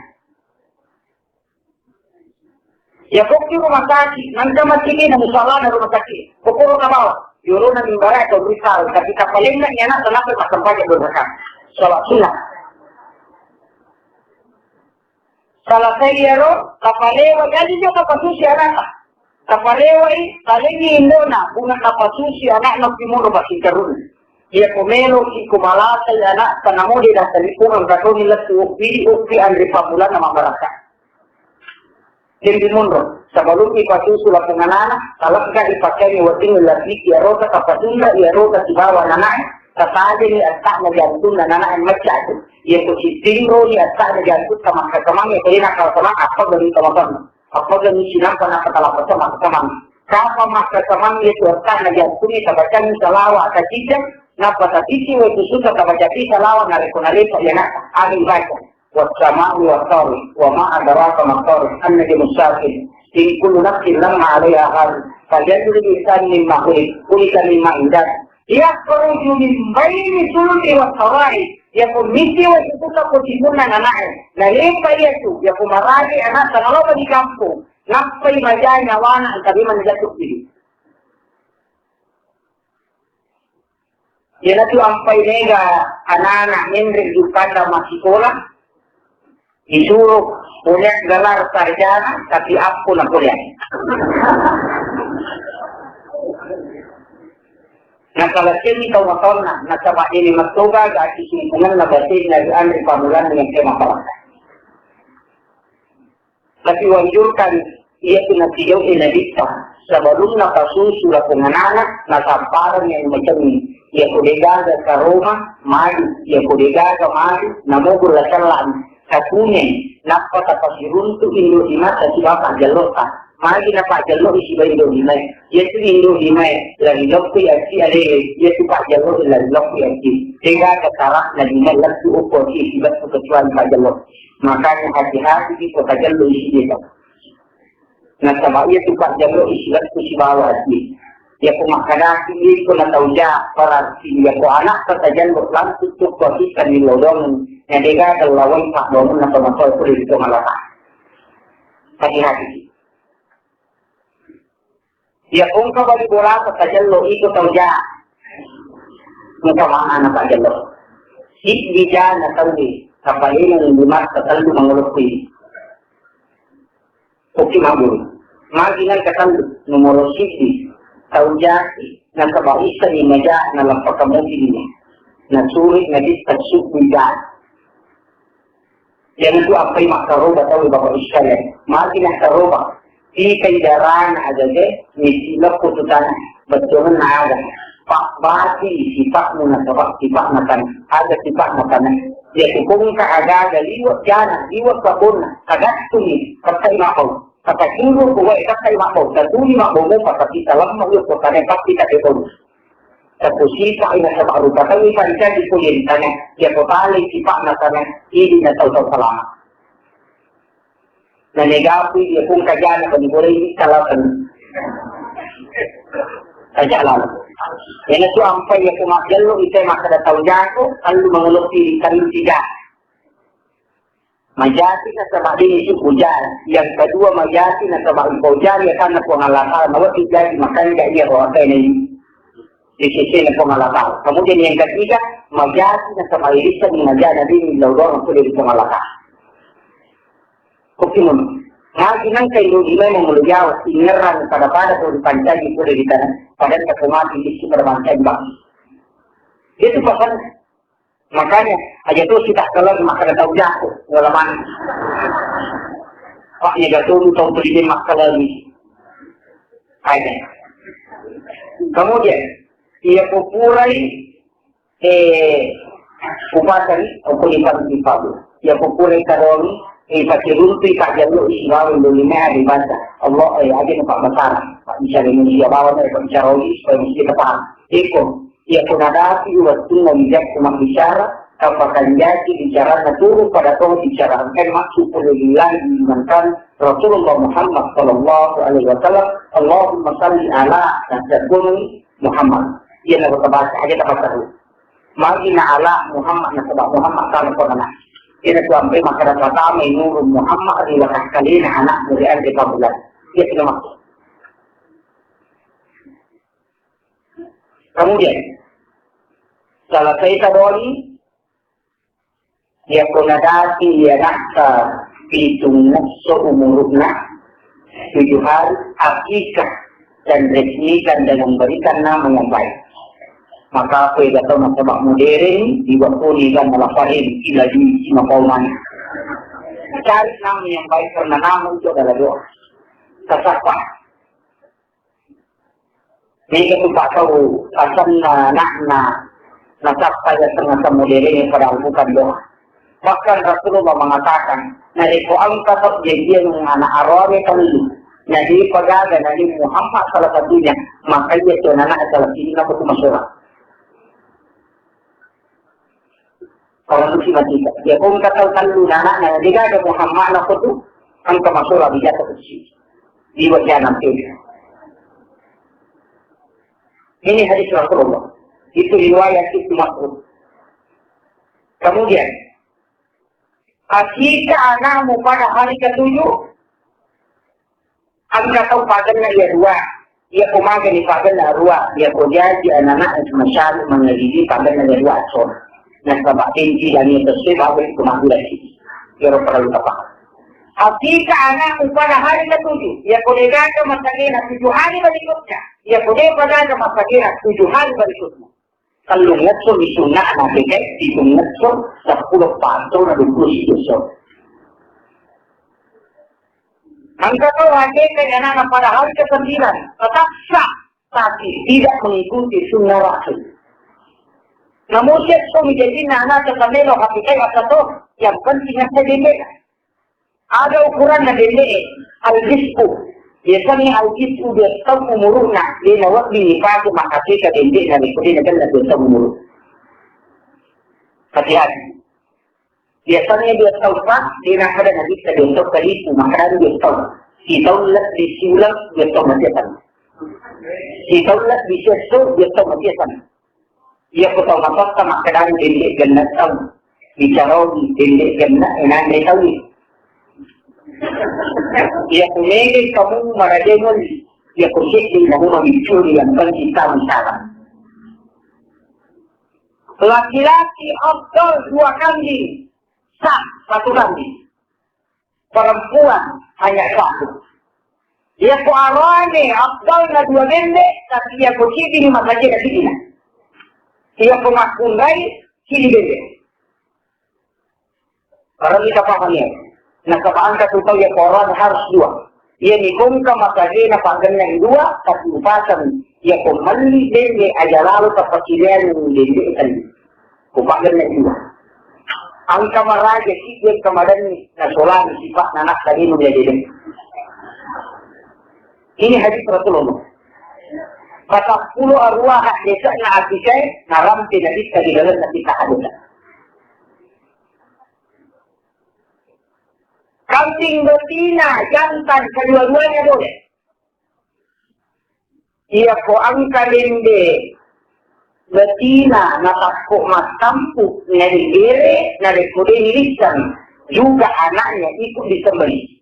Yan po yung rumasaki, nangkamatiki na musala na rumasaki, pupuro ka bawal. Yuro na mimbara atau berisal, tapi kapalin na niya na sanapay pasampay at berbakan. Salah sunnah. Salah sayero, kapalewa, jadi nyo kapasusi anak. Kapalewa kalingi indo na, bunga kapasusi anak na pimuno basing karun. Ia kumelo, kumalatay anak, panamudi na sa lipungan kato nila tuukpi ang ripamulan na mabaraka. Hindi munro. Sa baluti pasusulap ng anak, talagka ipakay ni wating lalaki, iarota kapatula, iarota si bawa nanay, kasali ni atak na jantun na nanay ang masyado. Iyan ko si Tingro ni atak na jantun sa makakamang, kaya nakakamang, apa gani tamakan. Apa gani sinang panakatalapat sa makakamang. Kapa makakamang ito atak na jantun ni tabacan sa lawa at tiga, napatatisi o ito susa tabacati sa lawa na rekonalita yan at aming baca. والسماء والطارق وما أدراك ما الطارق النجم الساكن إن كل نفس لما عليها حافظ فلينظر الإنسان مما خلق مما إمداد يخرج من بين الصلب والترائب يقول misi wakituka kutifuna na nae na limpa yetu ya kumaragi anak sa naloba di kampo napay majay na wana ang kabiman na jatuk dili yan na ang paynega anana Henry Dukanda Masikola disuruh punya gelar sarjana, tapi aku nak kuliah. Nah kalau sini kau makan nak coba ini maktoga, gak kisah na batin na Andri Pamulan dengan tema pala. Tapi wanjurkan ia pinatiyaw inadikta sebelum nakasusul ako ng anak nasamparan yang macam ini. Ia kuligaga sa Roma, mali, ia kuligaga mali, namugul na salan. Kapunya napakapasirun tu Indo Hima kasi baka jalota magi na pa jalo isiba Indo Hima yetu Indo Hima lagi lokpi aki ale yetu pa jalo lagi lokpi aki sehingga katarak na Hima lagi upo isiba kecuali pa jalo makanya hati-hati di kota jalo isiba na sabab yetu pa jalo isiba kusibawa aki ya kumakadaki ini ko na tauja para siya ko anak katajan berlang tutup posisi di lodong yang dia kelawai pak bangun atau masuk itu di malaka. Hati-hati. Ya ungkap bagi bola katajan lo itu tauja. Muka mana nak katajan lo. Si dia nak tahu di kapal ini lima katajan lo menguruskan. Oke mabur. Maginan katajan nomor sisi. Taujaki na kabaisa ni meja na lampakamuti ni na sulit na distansuk bidan yang itu apa yang makaroba tahu bapak Israel makin makaroba di kaidaran ada deh misilap putusan betul na ada pak bati sifat na sabak sifat makan ada sifat makanan ya kung kaagada liwat jana liwat kabuna kagat tuni kapay makaw kata kilo kuwa ikakay makaw tatuli makaw mo papakita lang mahulog ko kanay pakita ito tapos sipa ay nasa makarupa tayo ipanisa di kulin kanay ya totalay sipa na kanay hindi na taw salama nanigapoy ya kung kadyana paniguray kalatan kajalan yan ito ang pay ya kumakyalo itay makadataw dyan ko ang lumangulog si kanisiga majati na sa ini si hujan. Yang kedua majati na sa hujan ya karena pengalakal. Bahwa tidak makan tidak dia orang ini di sisi na pengalakal. Kemudian yang ketiga majati na sa irisan ng najana din laudor untuk di pengalakal. Kukimun. Ngakinang kayo di may memuluyaw ingeran pada di pancay ito di tanah. Pada kekumati di si berbancay bang. Itu pasan. Makanya aja tuh kita kalau makan tahu jatuh ngalaman pak ya jatuh tahu beli makan lagi aja kemudian ia popurai upasari atau ipan ia popurai karoni pakai runti pakai lu islam dunia di baca Allah aja pak besar pak bisa Indonesia bawa dari bicara supaya mesti tepat ikut ia kunadati waktu melihat cuma bicara apakah jadi bicara naturul pada kau bicara maksud perlilan diimankan Rasulullah Muhammad sallallahu alaihi wasallam Allahumma salli ala nabi Muhammad ia nak baca aja tak tahu magina ala Muhammad nasabah Muhammad kana kana ia tu ambil makanan pertama nur Muhammad adalah kalian anak dari anti kabulan ia tidak maksud kemudian salah saya tadi dia konadati dia nak pitung seumurnya 7 hari akikah dan resmikan dan memberikan nama yang baik. Maka aku yang tahu nasabak modern diwakili dan melafahin ila di Simapauman. Cari nama yang baik karena nama itu adalah doa. Kesapa. Ini itu tak tahu asal nakna nasabta yang tengah modern pada bukan doa. Bahkan Rasulullah mengatakan, nariku angka perjanjian dengan anak arwah kali. Nabi Pagaga, Nabi Muhammad salah satunya, maka dia itu anak salah sini aku masyarakat. Kalau itu mati, dia pun kata talu anaknya, dia ada Muhammad aku tu, angka masyarakat dia terkecil di wajah nanti. Ini hadis Rasulullah. Itu riwayat itu Mas'ud. Kemudian, jika anakmu pada hari ke-7, anda tahu pagannya dia dua, dia kumaga di pagannya dua, dia kujaji anak-anak masyarakat mengelidi pagannya dia dua asor. Yang sebab tinggi dan yang tersebut, apa itu kumaga lagi. Dia perlu tapak. Jika anakmu pada hari ke-7, dia kujaga masakina 7 hari berikutnya, dia kujaga masakina 7 hari berikutnya. Kalau ngetso di sunnah nabi kayak itu ngetso 10 pasal na 20 pasal. Angka tu lagi anak pada hari ke-9 tetap sah tapi tidak mengikuti sunnah Rasul. Namun itu menjadi anak terkendali hakikat atau yang penting ada dendek. Ada ukuran dendek al-jisku. Biasanya al-jisku dia tahu umurnya dia nawak dipakai makasih ke dendek dan ikutin akan dia tahu umur. Hati-hati. Biasanya dia tahu pak dia nak ada nabi ke dia tahu kali itu maka dia tahu. Si tahu lah di siulang dia tahu macam. Si tahu lah di sesuatu dia tahu macam. Dia ko tahu apa sama kadang dendek ganat tahu. Bicara dendek ganat enak dia tahu. Ia kumegay kamu maradengon, ia kusikling kamu mamicuri yang pencipta masalah. Laki-laki afdal 2 kambing, sah 1 kambing. Perempuan hanya 1. Ia ku arwane afdal na 2 bende, tapi ia kusikling makaji na sila. Ia ku makunday, sili bende. Para kita pahamnya. Nakabaan katutaw ya koran harus 2. Ia nikungka masage na panggan ng 2 at upasan ia kumali din ni ajalalo kapasilan ng dindi itan. Kupanggan ng 2. Ang kamaraja sikyan kamadan na solan sifat na naksalino niya din. Ini hadis Rasulullah. 40 arwah desa na atisay na rampi na dita di dalam na kita halusan. Kambing betina, jantan, kedua-duanya boleh. Ia ko ang kalinde betina natakko matampu dari ere, dari kude nilisan, juga anaknya ikut disembeli.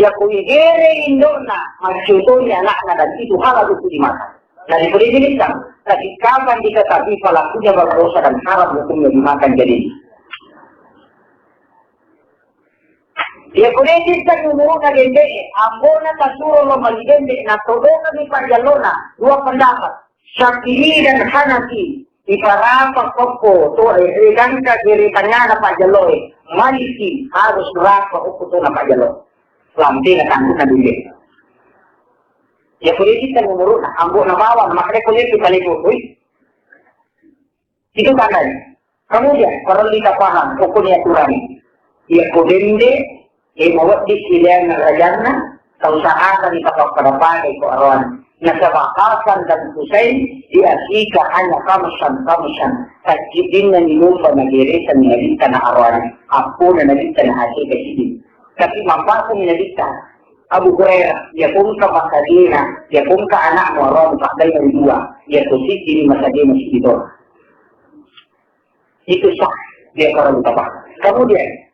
Ia ko igere indona, masyutonya anaknya dan itu halal itu dimakan. Dari kude nilisan, tapi kapan diketahui pelakunya berdosa dan haram hukumnya dimakan jadi. Ia kunetis sa numuro na gende, ambo na tasuro lo maligende, na todo na ni Panjalona, 2 pendapat, Syafii dan Hanafi, iparapa koko, to regang ka kiri tanya na Panjaloy, Maliki harus berapa ukuto na Panjaloy, lampi na tanggung na duli. Ia kunetis sa numuro na, ambo na bawang, makanya kunetis sa limutoy. Itu tandanya. Kemudian, perlu kita paham, hukumnya turani. Ia kudende, mawat di silihan ng rajana, sa usahakan ipapagparapanay ko aron, na sa bakasan dan kusay, diasika hanya kamusan, at din na nilumpa na girita ni nalita na aron, ako na nalita na hati kasi. Kasi mapasa ni nalita, Abu Hurairah, ya kung ka masadina, ya kung ka anak mo aron, pakday ng 2, ya kusik ini masadina si ito. Itu sah, dia karon tapak. Kemudian,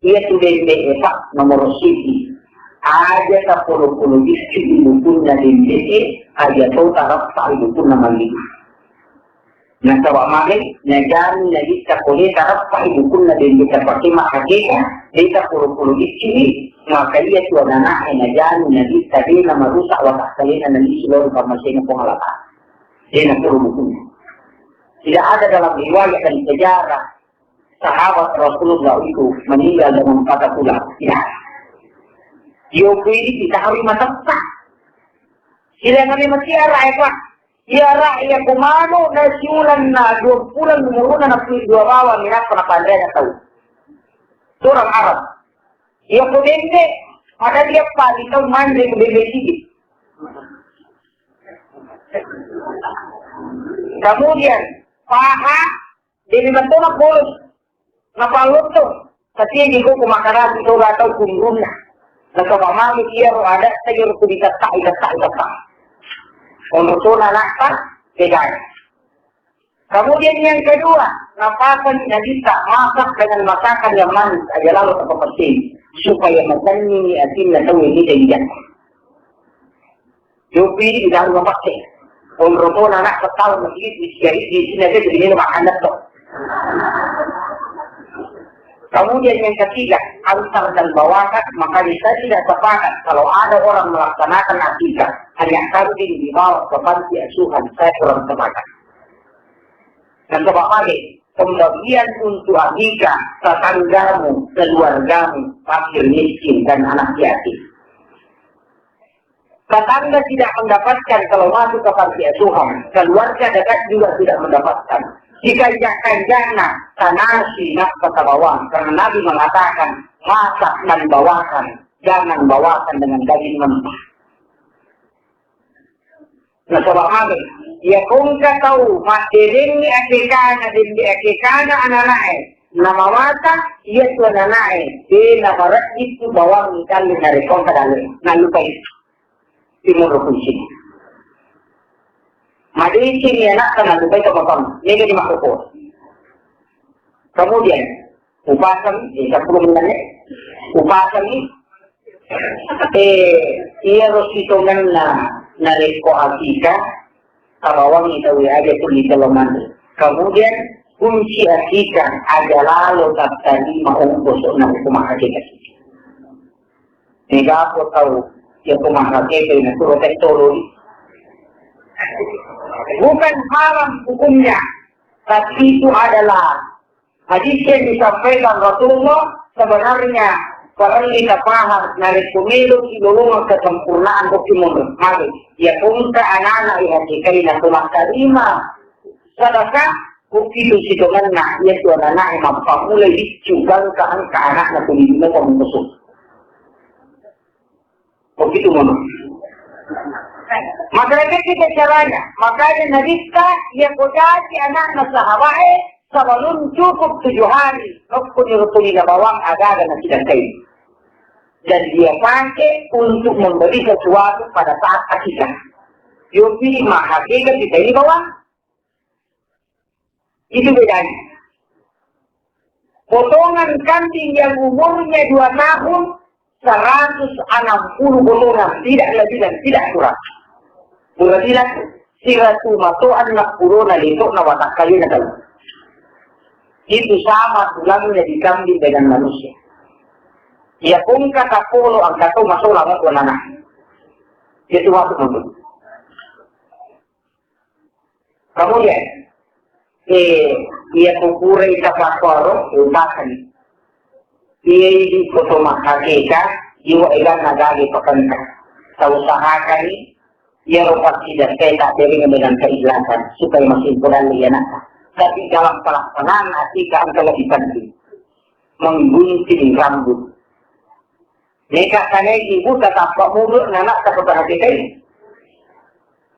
ia sudah diletak nomor sisi. Ada tak puluh-puluh istri bukunya di sini, ada tahu taraf tak buku nama ini. Nah, sebab malik, najan lagi tak boleh taraf tak buku na di kita pakai makanya, dia puluh-puluh istri, maka ia tu anak najan lagi tadi nama rusak watak kalian nanti seluruh kamasnya pengalaman. Dia nak puluh bukunya. Tidak ada dalam riwayat dan sejarah sahabat Rasulullah itu meninggal dengan patah tulang. Ya. Yogi ini kita harus matapkan. Sila kami masiara ekak. Iara iya kumano na siulan na 2 bulan muruna na 2 bawa minat na pandai na tahu. Surang Arab. Ia kunende ada dia pagi tahu mandi bebesi. Kemudian paha dari bentuk bolos napalot tu. Kasi di ko kumakarat ito atau kumrumna. Nagkamamamit iya ro ada tayo ko ditatak. Untuk nakta, tidak. Kemudian yang kedua, napakan nagita, masak dengan masakan yang manis, aja lalu ke pepesin, supaya makannya asin na tahu ini tidak. Jopi tidak memakai. Untuk anak sekal masjid di sini aja jadi makanan tu. Kemudian yang ketiga, antar dan bawakan, maka kita tidak sepakat kalau ada orang melaksanakan akikah, hanya kambing dibawa ke panti asuhan, saya kurang sepakat. Dan sebab lagi, pembagian untuk akikah, tetanggamu, keluargamu, fakir miskin, dan anak yatim. Tetangga tidak mendapatkan kalau masuk ke panti asuhan, keluarga dekat juga tidak mendapatkan. Jika jangan tanasi nak ketabawang, karena Nabi mengatakan masak dan bawakan, jangan bawakan dengan daging mentah. Nah sebab apa? Ya kung tahu matirin ni akikana ananae, nama mata ia tu ananae, nama itu bawang ikan dari kong kadalin, nalupai timur kunci. Madi sini anak kan lupai ke bawang, ini di makhluk. Kemudian upasan, 10 menit. Upasan ni, ia rositongan na reko akika, kabawang ito ada tulis dalaman. Kemudian kunci akika adalah lokap tadi maungkos na kumakakita. Nega ako tahu yang kumakakita na protektoro. Bukan haram hukumnya, tapi itu adalah hadis yang disampaikan Rasulullah sebenarnya kalau kita paham dari pemilu ilmu kesempurnaan hukum mari ya punta anak-anak yang dikali na tulang terima sedangkan hukum itu mana ya tuan anak yang mulai dicugang ke anak na pemilu pemusuh begitu mana. Makanya kita caranya, makanya nabista yang kodati anak na sahabae sebelum cukup 7 hari, waktu dirutuli na bawang agak na tidak kain. Dan dia pakai untuk memberi sesuatu pada saat akikah. Yopi hakikat kita ini bawang. Itu bedanya. Potongan kambing yang umurnya 2 tahun, 160 potongan, tidak lebih dan tidak kurang. Berarti siratu matuan nak purona itu nawatak kali na dalam. Itu sama tulangnya di kambing dengan manusia. Ya kung kata polo ang kato masolang at wala na. Itu waktu itu. Kemudian, ia kukurai sa pasporo, utakan. Ia hindi ko tumakakika, iwa ilang nagagi pakanta. Sa usahakan ni, ia rupat tidak kaya dari dengan keikhlasan, supaya masimpulan liya na. Tapi dalam pelaksanaan akikah ang kalahipan din. Menggunting rambut. Jika kanay ibu tetap pemulung anak tak perhatikan.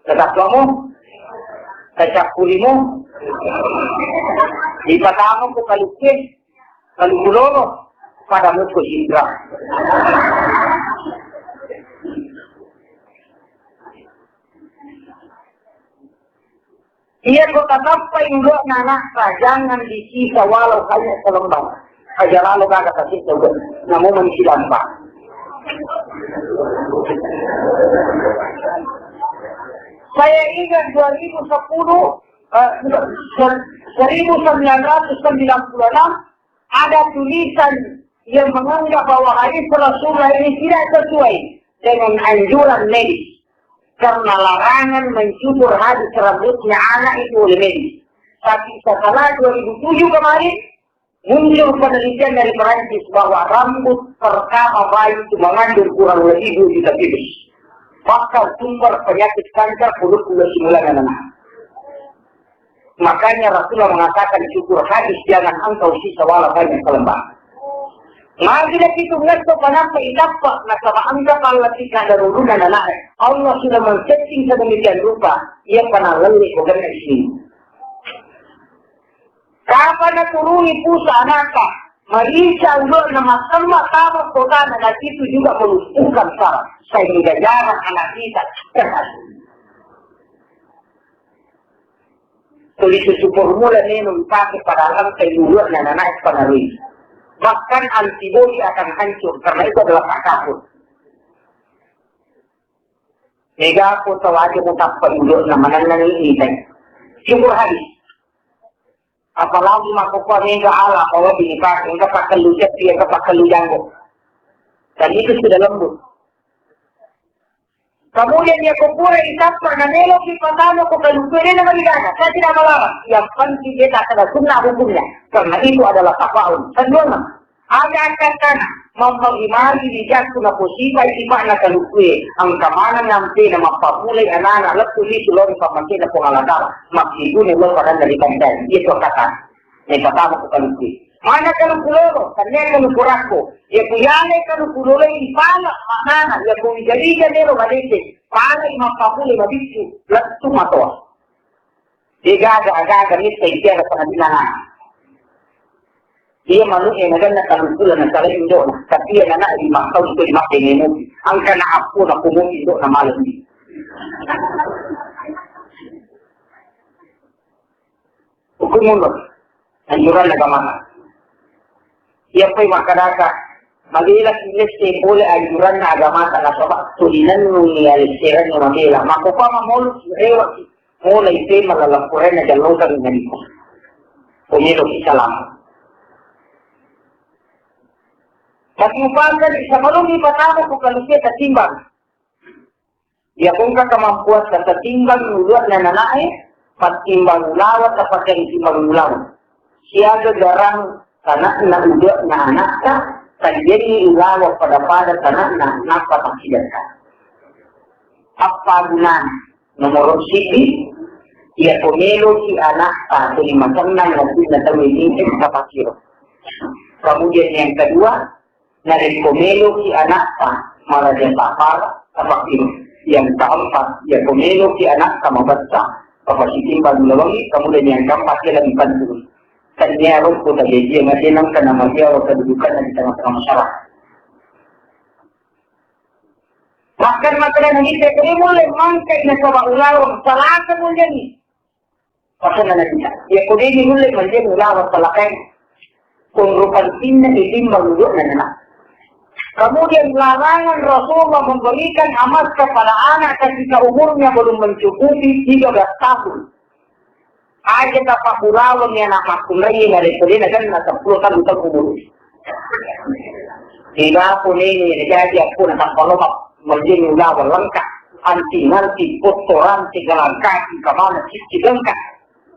Tetap kamu, tetap kulimu, di patamu ku kalukis, kalugulolo, padamu ku hindra. Ia ko tetap painggo anak jangan disisa walau hanya selembang. Ajaran lo kagak kasih coba, namun mengisi dampak. Saya ingat 1996 ada tulisan yang menganggap bahwa hadis Rasulullah ini tidak sesuai dengan anjuran medis karena larangan mencukur hadis rambutnya anak itu oleh medis. Tapi setelah 2007 kemarin Muncul penelitian dari Perancis bahwa rambut pertama bayi itu mengandung kurang lebih 2 juta virus. Bakal sumber penyakit kanker kulit 9 anak. Makanya Rasulullah mengatakan syukur hadis jangan engkau sisa wala banyak kelembang. Mari kita lihat kepada dapat nasabah anda kalau tidak ada rurunan anak. Allah sudah men-setting sedemikian rupa ia pernah lelih bukan sini. Kapan turuni pusa anaknya, Marisa udah nama sama tamat kota anak itu juga melumpuhkan saraf. Sehingga jarang anak kita terhasil. Tulis susu formula ini dipakai pada alam kedua dan anak pengaruhi. Bahkan antibodi akan hancur karena itu adalah takabur. Mega aku tahu aja mau dapat dulu nama-nama ini kan. Syukur hadis. Apalagi makukuha mega ala kalau dipakai enggak pakai lujet dia enggak pakai lujanggo. Dan itu sudah lembut. Kemudian dia kumpul itap pernah nelo di patano ko kalungkurin na maligana. Saya tidak melarang. Yang penting dia tak ada sunnah hukumnya. Karena itu adalah tafaun. Kedua, ada akan memperhimali di jatuh na posiba iba na kalungkurin. Ang kamanan nampi na mapapulay anak-anak lepuli sulong pamasin na pungaladara. Maksidu ni lo parang dari kandan. Itu kata. May patano ko kalungkurin. Mana kalungkuloro, kanya kalungkurako. Ya kuyane kalungkuloro ipala, maknana. Ya kung ijaliga nero malite, para imapapuli mabisu, lato matoa. Diga aga-aga nito itiara sa kanila. Iya manusia na kalungkulan na talagang doon. Kasi yan na imakaw ito imakingin mo. Ang kanaapo na kumuhin doon na malam. Hukumunod. Anjuran na gamana. Ia pa'y makadaka. Magilas ilis kay puli ayuran na agama na sabak tulinan nung nialisiran ng Manila. Makupa mamulot rewa mula ite malalapuren na dalutan ng ganito. Pumilo isa lang. Pag-upagan, isa malungi patamo kung kalusya sa timbang. Ia kung kakamampuat sa timbang nuluat na nanae, pagtimbang ulawat kapag kang timbang ulawat. Siya gagarang anak na udah na anak ka, terjadi ulawak pada anak na napatangkidan ka. Apa gunanya? Nomor sisi, ia pemilu si anak ka, lima senang na terwinting sa pakiro. Kemudian yang kedua, dari pemilu si anak ka, malah dia tapara sa pakiro. Yang keempat, ia pemilu si anak ka mabatsa, kapasitin bagulawangi, kemudian yang keempat, dia lagi panturun. Kanya harus kita gaji yang masinang karena masih awal kedudukan di tengah-tengah masyarakat. Bahkan makanan ini saya kira mulai mangkai na sa ulawang salakan mo dyan eh. Pasal na natin siya. Ya kung hindi mulai mandiyan ulawang salakan, kung rupansin na itim malulo na nanak. Kemudian larangan Rasulullah memberikan amas kepada anak ketika umurnya belum mencukupi 13 tahun. Aja tapak pulau ni anak makulai dari kuliah kan nak 10 tahun untuk umur. Tidak pun ini jadi aku nak kalau menjadi ulama lengkap anti kotoran segala kaki kemana cici lengkap.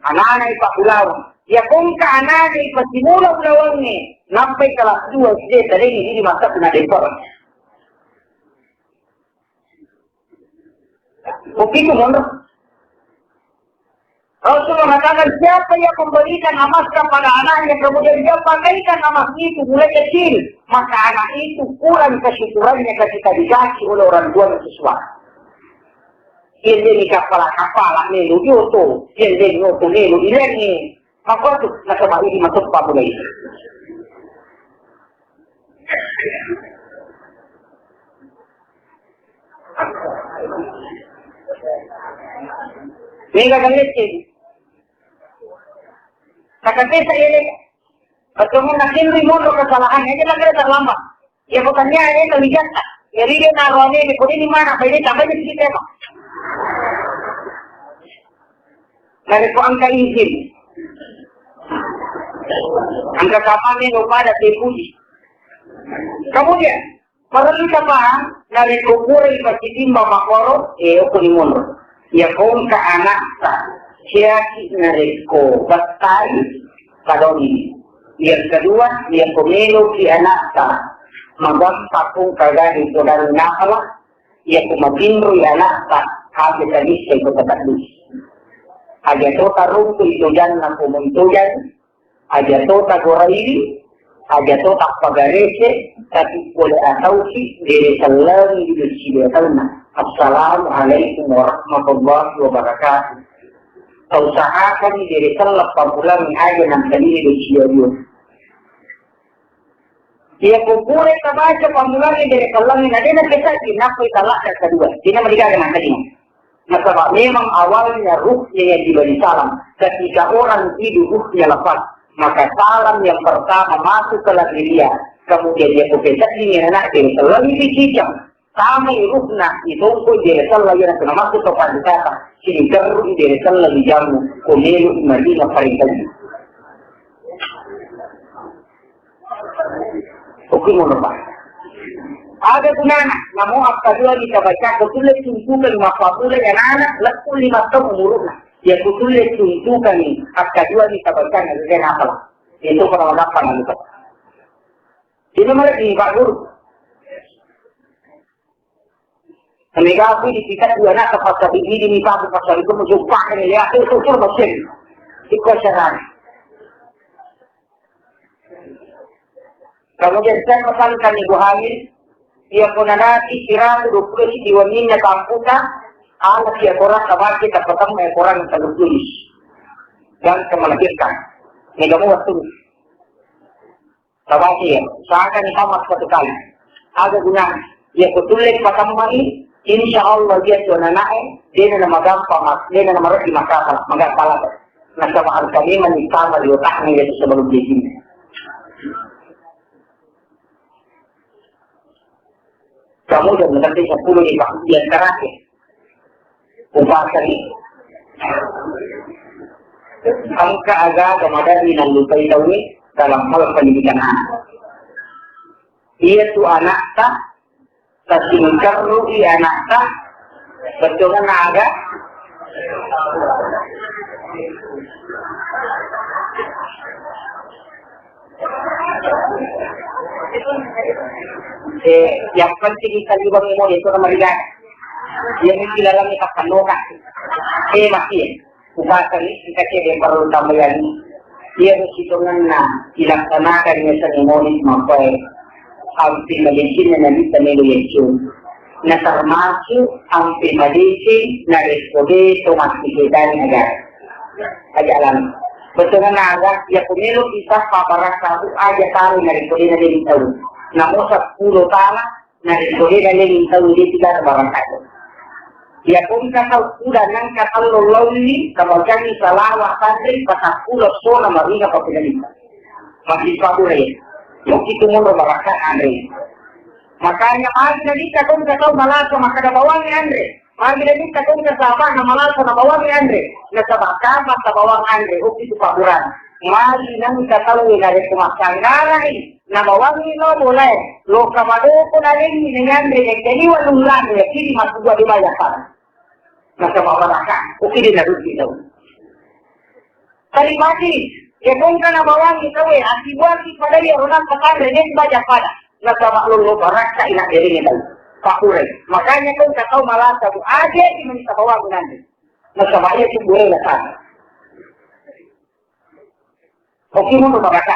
Anak-anak ipak pulau. Ya kung ka anak ipak simula pulau ni sampai kelas 2 SD tadi ini masa pernah dekor. Begitu menurut Rasulullah mengatakan siapa yang memberikan amas kepada anaknya kemudian dia pakaikan amas itu mulai kecil, maka anak itu kurang kesyukurannya ketika dikasih oleh orang tua sesuatu. Ini ni kapala ni lujuto, ini ngoto ni ileni, maka tu nakabali di masuk pabulay. Mega galit Kakaknya saya ini, ketemu nakin remote kesalahan, aja lagi terlambat. Ya bukannya ini terlihat, jadi dia naruhnya ini, kode di mana? Ini sampai di sini emang. Dari ko angka izin, angka kapan ini lupa ada dipuji. Kemudian, perlu kita paham dari kubur yang bercitim bapak koro, ukunimun. Ya kong ke anak sa. Siya nareko batay kadoni Yang kedua, dia pemilu di anak ta. Magampak kung kagani ito na nakala, ia kumabinro ya anak ta, habis tadi saya ikut tadi. Aja tota rumpu itu jan na pumuntuyan, aja tota goraili, aja tota pagarese, tapi boleh atau si dari salam di sini karena Assalamualaikum warahmatullahi wabarakatuh. Usahakan dari salam pamulang aja nang tadi di sini. Ia kumpulkan kebaca pamulangnya dari kalangin ada nak kita dinafai talak yang kedua. Tidak mereka dengan tadi. Maka memang awalnya ruhnya yang diberi salam. Ketika orang hidup ruhnya lepas, maka salam yang pertama masuk ke lagi dia. Kemudian dia kumpulkan ini anak dari kalangin dicicam. Sama ruhnya itu pun dari salam yang kena masuk ke pandita. Sini keruk dari salam di jamu. Kumilu Madinah Faridati. Hukum menurut ada gunanya, namun apa dua kita baca betul tuntukan mafatulah yang anak lekul 5 tahun umurnya. Ya betul tuntukan ini, apa dua kita baca dengan apa? Itu kalau apa nanti. Ini malah di Pak Guru. Mereka aku di kita dua anak pasal ini di Pak pasal itu menjumpa ini ya itu mesin. Ikut sekarang. Kemudian saya pesankan ibu hamil, dia pun nanti kira 20 diwaminya kamputa, anak dia korang kabar kita petang korang yang tertulis dan kemelahirkan. Ini kamu waktu kabar dia, seakan sama satu kali. Ada guna dia betulis petang ini, insya Allah dia tuan anaknya, dia nama gampang, dia nama roti masalah, maka salah. Nah sama kami menikah di otaknya itu sebelum dia sini. Kamu sudah mengerti 10 yang terakhir. Upasan ini. Angka agama dari dan lupai tahu dalam hal pendidikan anak. Ia tu anak tak, tertinggal rugi anak tak, betul kan agak? Yang penting kita juga mau itu mereka yang dilarang kita kandungan masih bukan kita yang perlu tambahan dia berhitungan dilaksanakan dengan seremoni sampai hampir medicine dan medicine na termasuk hampir medicine na responde tomatikkan agar ajaran betul agak ya pemilu kita paparan satu aja tahu dari responde dari tahu namun 10 tanah dari responde dari tahu dia tidak barang satu ya pun kata udah nang kata lololi kalau kami salah waktu pasal pulau sona marina papilita masih kabure yang itu mau berangkat Andre makanya pagi tadi kata malah sama kada bawang Andre pagi tadi kata sahabat malah sama bawang Andre na sabaka mata bawang Andre itu paburan mali nang kata dari kumasangara na bawang no boleh lo kamado ko na rin ni Andre jadi walung lang ya kini masuk gua di banyak masa mabaraka, okay din na rin ito. Kalimati, kung ka nabawang ito akibuati pada yung runang kakare, din ba dyan pada? Nasa maklolo barak sa inakiri nito. Pakuray. Makanya kung kataw malasa mo, aje, iman sa bawang ko nandiyo. Nasa maya siguro na sana. Okay mo baraka.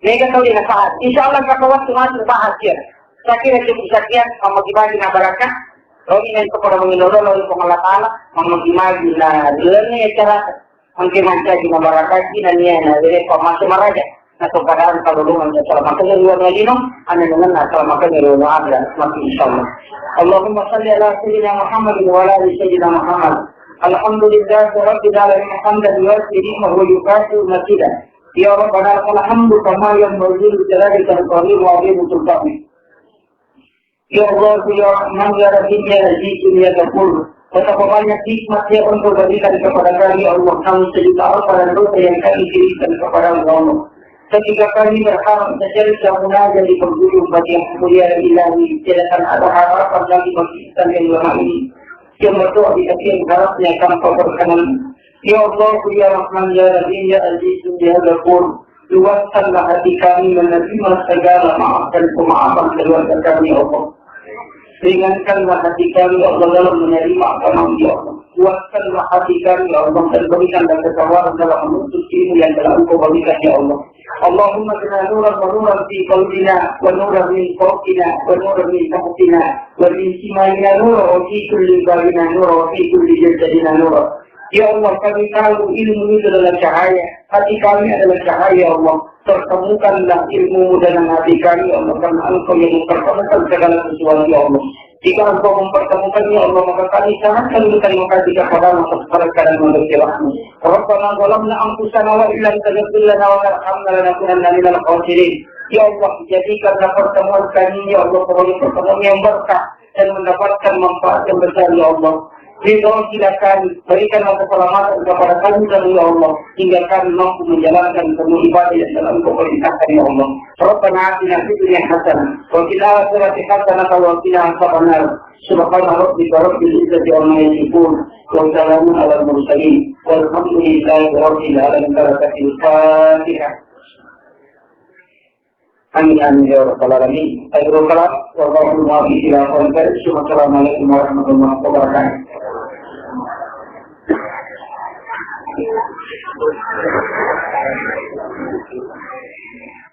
Nega tau din na saat. Insya Allah kakawat tumas bahas yan. Sakira yung isakyan, ang mag-ibagi na baraka, Rogi yang kepada menginoloh oleh pengelola memagimagi na dilanya cara mungkin di masyarakat dan ia dari pemasukan meraja nah kepadaan kalulungan selamatkan luar lagi anda dengan selamatkan luar ada mati insyaallah Allahumma salli ala sayyidina Muhammad wa ala ali sayyidina Muhammad alhamdulillah rabbil alamin hamdan yuwaffiqu wa yukafi'u mazida ya rabbana alhamdu kama yanbaghi li jalalika wa azimi sultanik Ya Allah, Ya Rahman, Ya Rahim, Ya Aziz, Ya Ghafur. Betapa banyak nikmat-Nya untuk berikan kepada kami Allah. Kami sejuta pada dosa yang kami dirikan kepada Allah. Ketika kami berharap saja munajat di penghujung bagi yang kemuliaan ilahi, tidak ada harapan lagi bagi kita yang lama ini. Yang berdoa di akhir harapnya akan kau berkenan. Ya Allah, Ya Rahman, Ya Rahim, Ya Aziz, Ya Ghafur. Luaskanlah hati kami menerima segala maaf dan pemaafan keluarga kami, ya Allah. Ringankanlah hati kami, ya Allah, dalam menerima agama, ya Allah. Luaskanlah hati kami, ya Allah, dan berikanlah kesabaran dalam menuntut ilmu yang telah Engkau berikan, ya Allah. Allahumma kena nuran wa nuran fi qalbina wa nuran min fawqina wa nuran min tahtina wa min shimalina nuran wa fi kulli babina nuran wa fi kulli jasadina nuran. Ya Allah, kami tahu ilmu itu adalah cahaya, hati kami adalah cahaya, ya Allah. Pertemukanlah ilmu dalam hati kami, ya Allah, karena Engkau yang mempertemukan segala sesuatu, ya Allah. Jika Engkau mempertemukan, ya Allah, maka kami sangatkan berterima kasih kepada-Mu atas keberkahan dan Rabbana zalamna anfusana wa illam taghfir lana wa tarhamna lanakunanna minal khasirin. Ya Allah, jadikanlah pertemuan kami, ya Allah, sebagai pertemuan yang berkah dan mendapatkan manfaat yang besar, ya Allah. Ridho silakan, berikanlah keselamatan kepada kami dan ya Allah, hingga kami mampu menjalankan semua ibadah yang telah Engkau perintahkan, ya Allah. Rabbana atina fid dunya hasanah wa fil akhirati hasanah wa qina adzabannar. Subhana rabbika rabbil izzati amma yasifun wa salamun alal mursalin walhamdulillahi rabbil alamin. Barakatul Fatihah. Amin amin ya rabbal alamin. Akhirul kalam wa rahmatullahi ila qaumil. Assalamualaikum warahmatullahi wabarakatuh. Thank you.